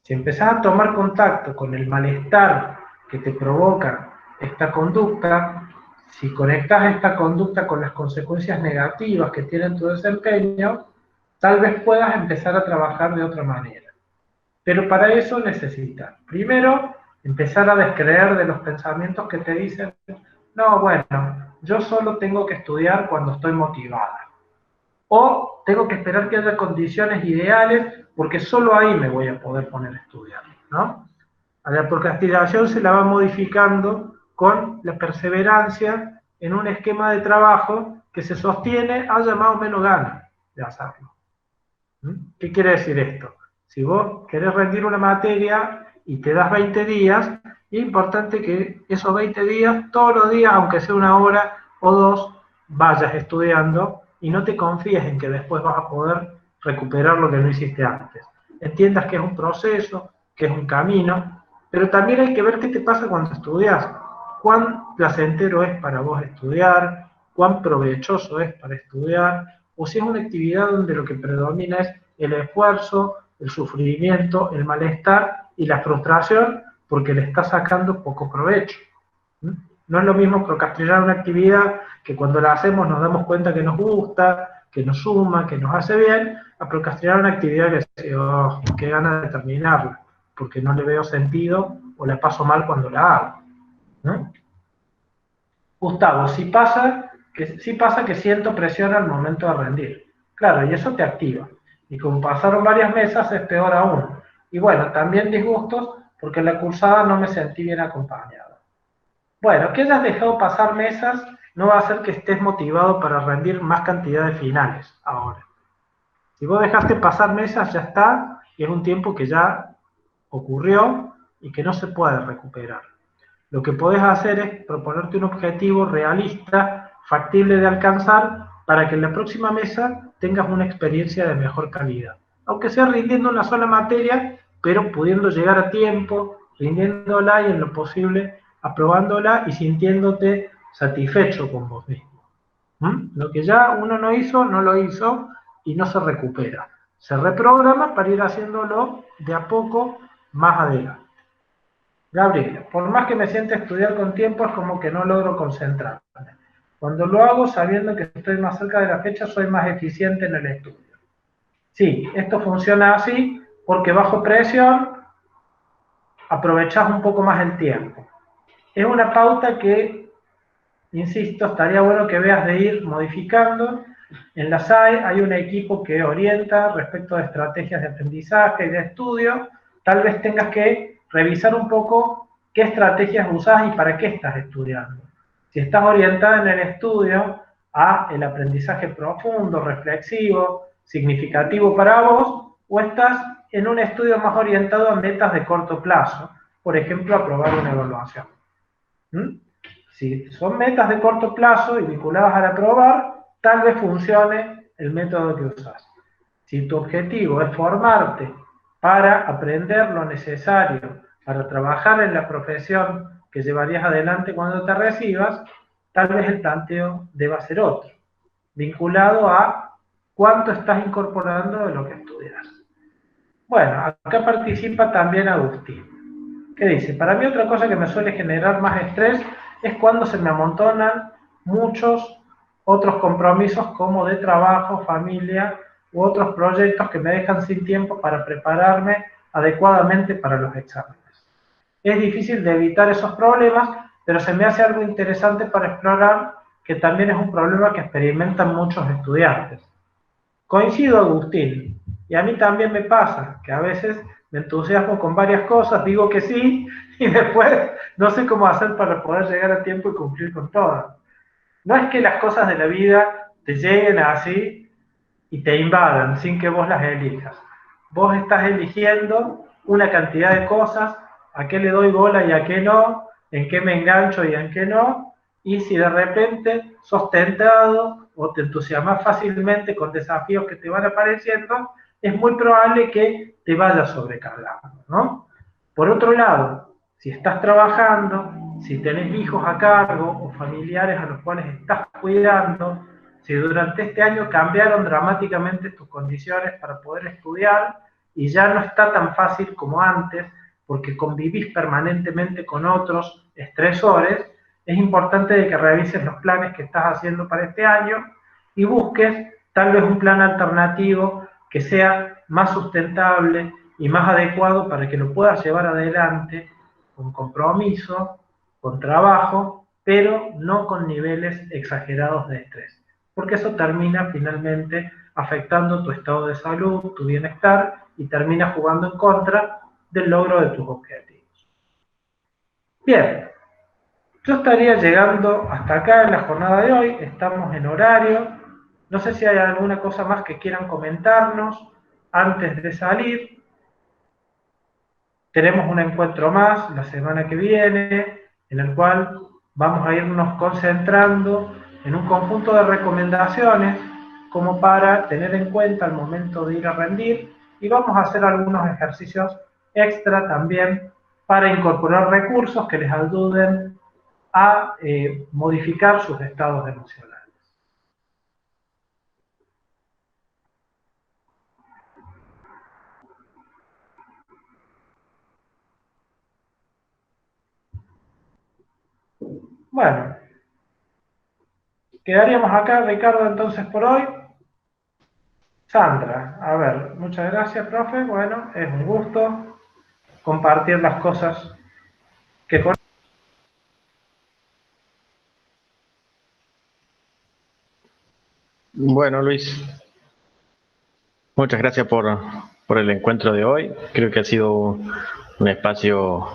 Si empezás a tomar contacto con el malestar que te provoca esta conducta, si conectás esta conducta con las consecuencias negativas que tiene tu desempeño, tal vez puedas empezar a trabajar de otra manera. Pero para eso necesitas, primero, empezar a descreer de los pensamientos que te dicen, no, bueno, yo solo tengo que estudiar cuando estoy motivada. O tengo que esperar que haya condiciones ideales, porque solo ahí me voy a poder poner a estudiar, ¿no? A la procrastinación se la va modificando con la perseverancia en un esquema de trabajo que se sostiene, haya más o menos ganas de hacerlo. ¿Qué quiere decir esto? Si vos querés rendir una materia y te das 20 días, es importante que esos 20 días, todos los días, aunque sea una hora o dos, vayas estudiando y no te confíes en que después vas a poder recuperar lo que no hiciste antes. Entiendas que es un proceso, que es un camino, pero también hay que ver qué te pasa cuando estudias. Cuán placentero es para vos estudiar, cuán provechoso es para estudiar, o si es una actividad donde lo que predomina es el esfuerzo, el sufrimiento, el malestar y la frustración porque le está sacando poco provecho. No es lo mismo procrastinar una actividad que cuando la hacemos nos damos cuenta que nos gusta, que nos suma, que nos hace bien, a procrastinar una actividad que dice, oh, qué ganas de terminarla, porque no le veo sentido o la paso mal cuando la hago, ¿no? Gustavo, sí pasa que siento presión al momento de rendir. Claro, y eso te activa. Y como pasaron varias mesas, es peor aún. Y bueno, también disgustos, porque en la cursada no me sentí bien acompañado. Bueno, que hayas dejado pasar mesas no va a hacer que estés motivado para rendir más cantidad de finales ahora. Si vos dejaste pasar mesas, ya está, y es un tiempo que ya ocurrió y que no se puede recuperar. Lo que podés hacer es proponerte un objetivo realista, factible de alcanzar, para que en la próxima mesa tengas una experiencia de mejor calidad. Aunque sea rindiendo una sola materia, pero pudiendo llegar a tiempo, rindiéndola y en lo posible aprobándola y sintiéndote satisfecho con vos mismo. Lo que ya uno no hizo, no lo hizo y no se recupera. Se reprograma para ir haciéndolo de a poco más adelante. Gabriela, por más que me sienta a estudiar con tiempo, es como que no logro concentrarme. Cuando lo hago sabiendo que estoy más cerca de la fecha, soy más eficiente en el estudio. Sí, esto funciona así porque bajo presión aprovechás un poco más el tiempo. Es una pauta que, insisto, estaría bueno que veas de ir modificando. En la SAE hay un equipo que orienta respecto de estrategias de aprendizaje y de estudio. Tal vez tengas que revisar un poco qué estrategias usás y para qué estás estudiando. Si estás orientada en el estudio a el aprendizaje profundo, reflexivo, significativo para vos, o estás en un estudio más orientado a metas de corto plazo, por ejemplo, aprobar una evaluación. Si son metas de corto plazo y vinculadas al aprobar, tal vez funcione el método que usas. Si tu objetivo es formarte para aprender lo necesario para trabajar en la profesión que llevarías adelante cuando te recibas, tal vez el planteo deba ser otro, vinculado a cuánto estás incorporando de lo que estudias. Bueno, acá participa también Agustín, que dice, para mí otra cosa que me suele generar más estrés es cuando se me amontonan muchos otros compromisos como de trabajo, familia u otros proyectos que me dejan sin tiempo para prepararme adecuadamente para los exámenes. Es difícil de evitar esos problemas, pero se me hace algo interesante para explorar, que también es un problema que experimentan muchos estudiantes. Coincido, Agustín, y a mí también me pasa que a veces me entusiasmo con varias cosas, digo que sí, y después no sé cómo hacer para poder llegar a tiempo y cumplir con todas. No es que las cosas de la vida te lleguen así y te invadan sin que vos las elijas. Vos estás eligiendo una cantidad de cosas, a qué le doy bola y a qué no, en qué me engancho y en qué no, y si de repente sos tentado o te entusiasmas fácilmente con desafíos que te van apareciendo, es muy probable que te vayas sobrecargando, ¿no? Por otro lado, si estás trabajando, si tenés hijos a cargo o familiares a los cuales estás cuidando, si durante este año cambiaron dramáticamente tus condiciones para poder estudiar y ya no está tan fácil como antes, porque convivís permanentemente con otros estresores, es importante de que revises los planes que estás haciendo para este año y busques tal vez un plan alternativo que sea más sustentable y más adecuado para que lo puedas llevar adelante con compromiso, con trabajo, pero no con niveles exagerados de estrés, porque eso termina finalmente afectando tu estado de salud, tu bienestar y termina jugando en contra del logro de tus objetivos. Bien, yo estaría llegando hasta acá en la jornada de hoy, estamos en horario, no sé si hay alguna cosa más que quieran comentarnos antes de salir. Tenemos un encuentro más la semana que viene, en el cual vamos a irnos concentrando en un conjunto de recomendaciones como para tener en cuenta al momento de ir a rendir, y vamos a hacer algunos ejercicios extra también para incorporar recursos que les ayuden a modificar sus estados emocionales. Bueno, quedaríamos acá, Ricardo, entonces por hoy. Sandra, a ver, muchas gracias, profe. Bueno, es un gusto compartir las cosas que conozco. Bueno, Luis, muchas gracias por el encuentro de hoy. Creo que ha sido un espacio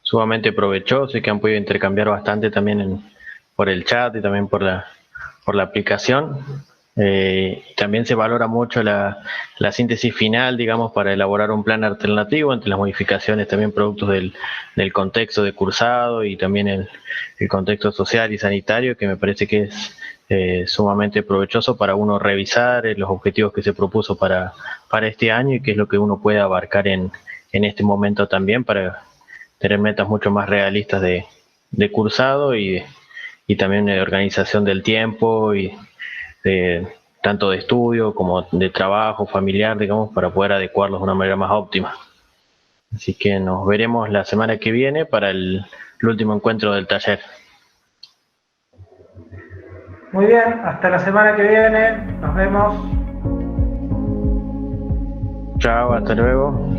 sumamente provechoso y que han podido intercambiar bastante también por el chat y también por la aplicación. También se valora mucho la síntesis final, digamos, para elaborar un plan alternativo entre las modificaciones también productos del contexto de cursado y también el contexto social y sanitario, que me parece que es sumamente provechoso para uno revisar los objetivos que se propuso para este año y qué es lo que uno puede abarcar en este momento también para tener metas mucho más realistas de cursado y también de organización del tiempo y tanto de estudio como de trabajo familiar, digamos, para poder adecuarlos de una manera más óptima. Así que nos veremos la semana que viene para el último encuentro del taller. Muy bien, hasta la semana que viene, nos vemos. Chao, hasta luego.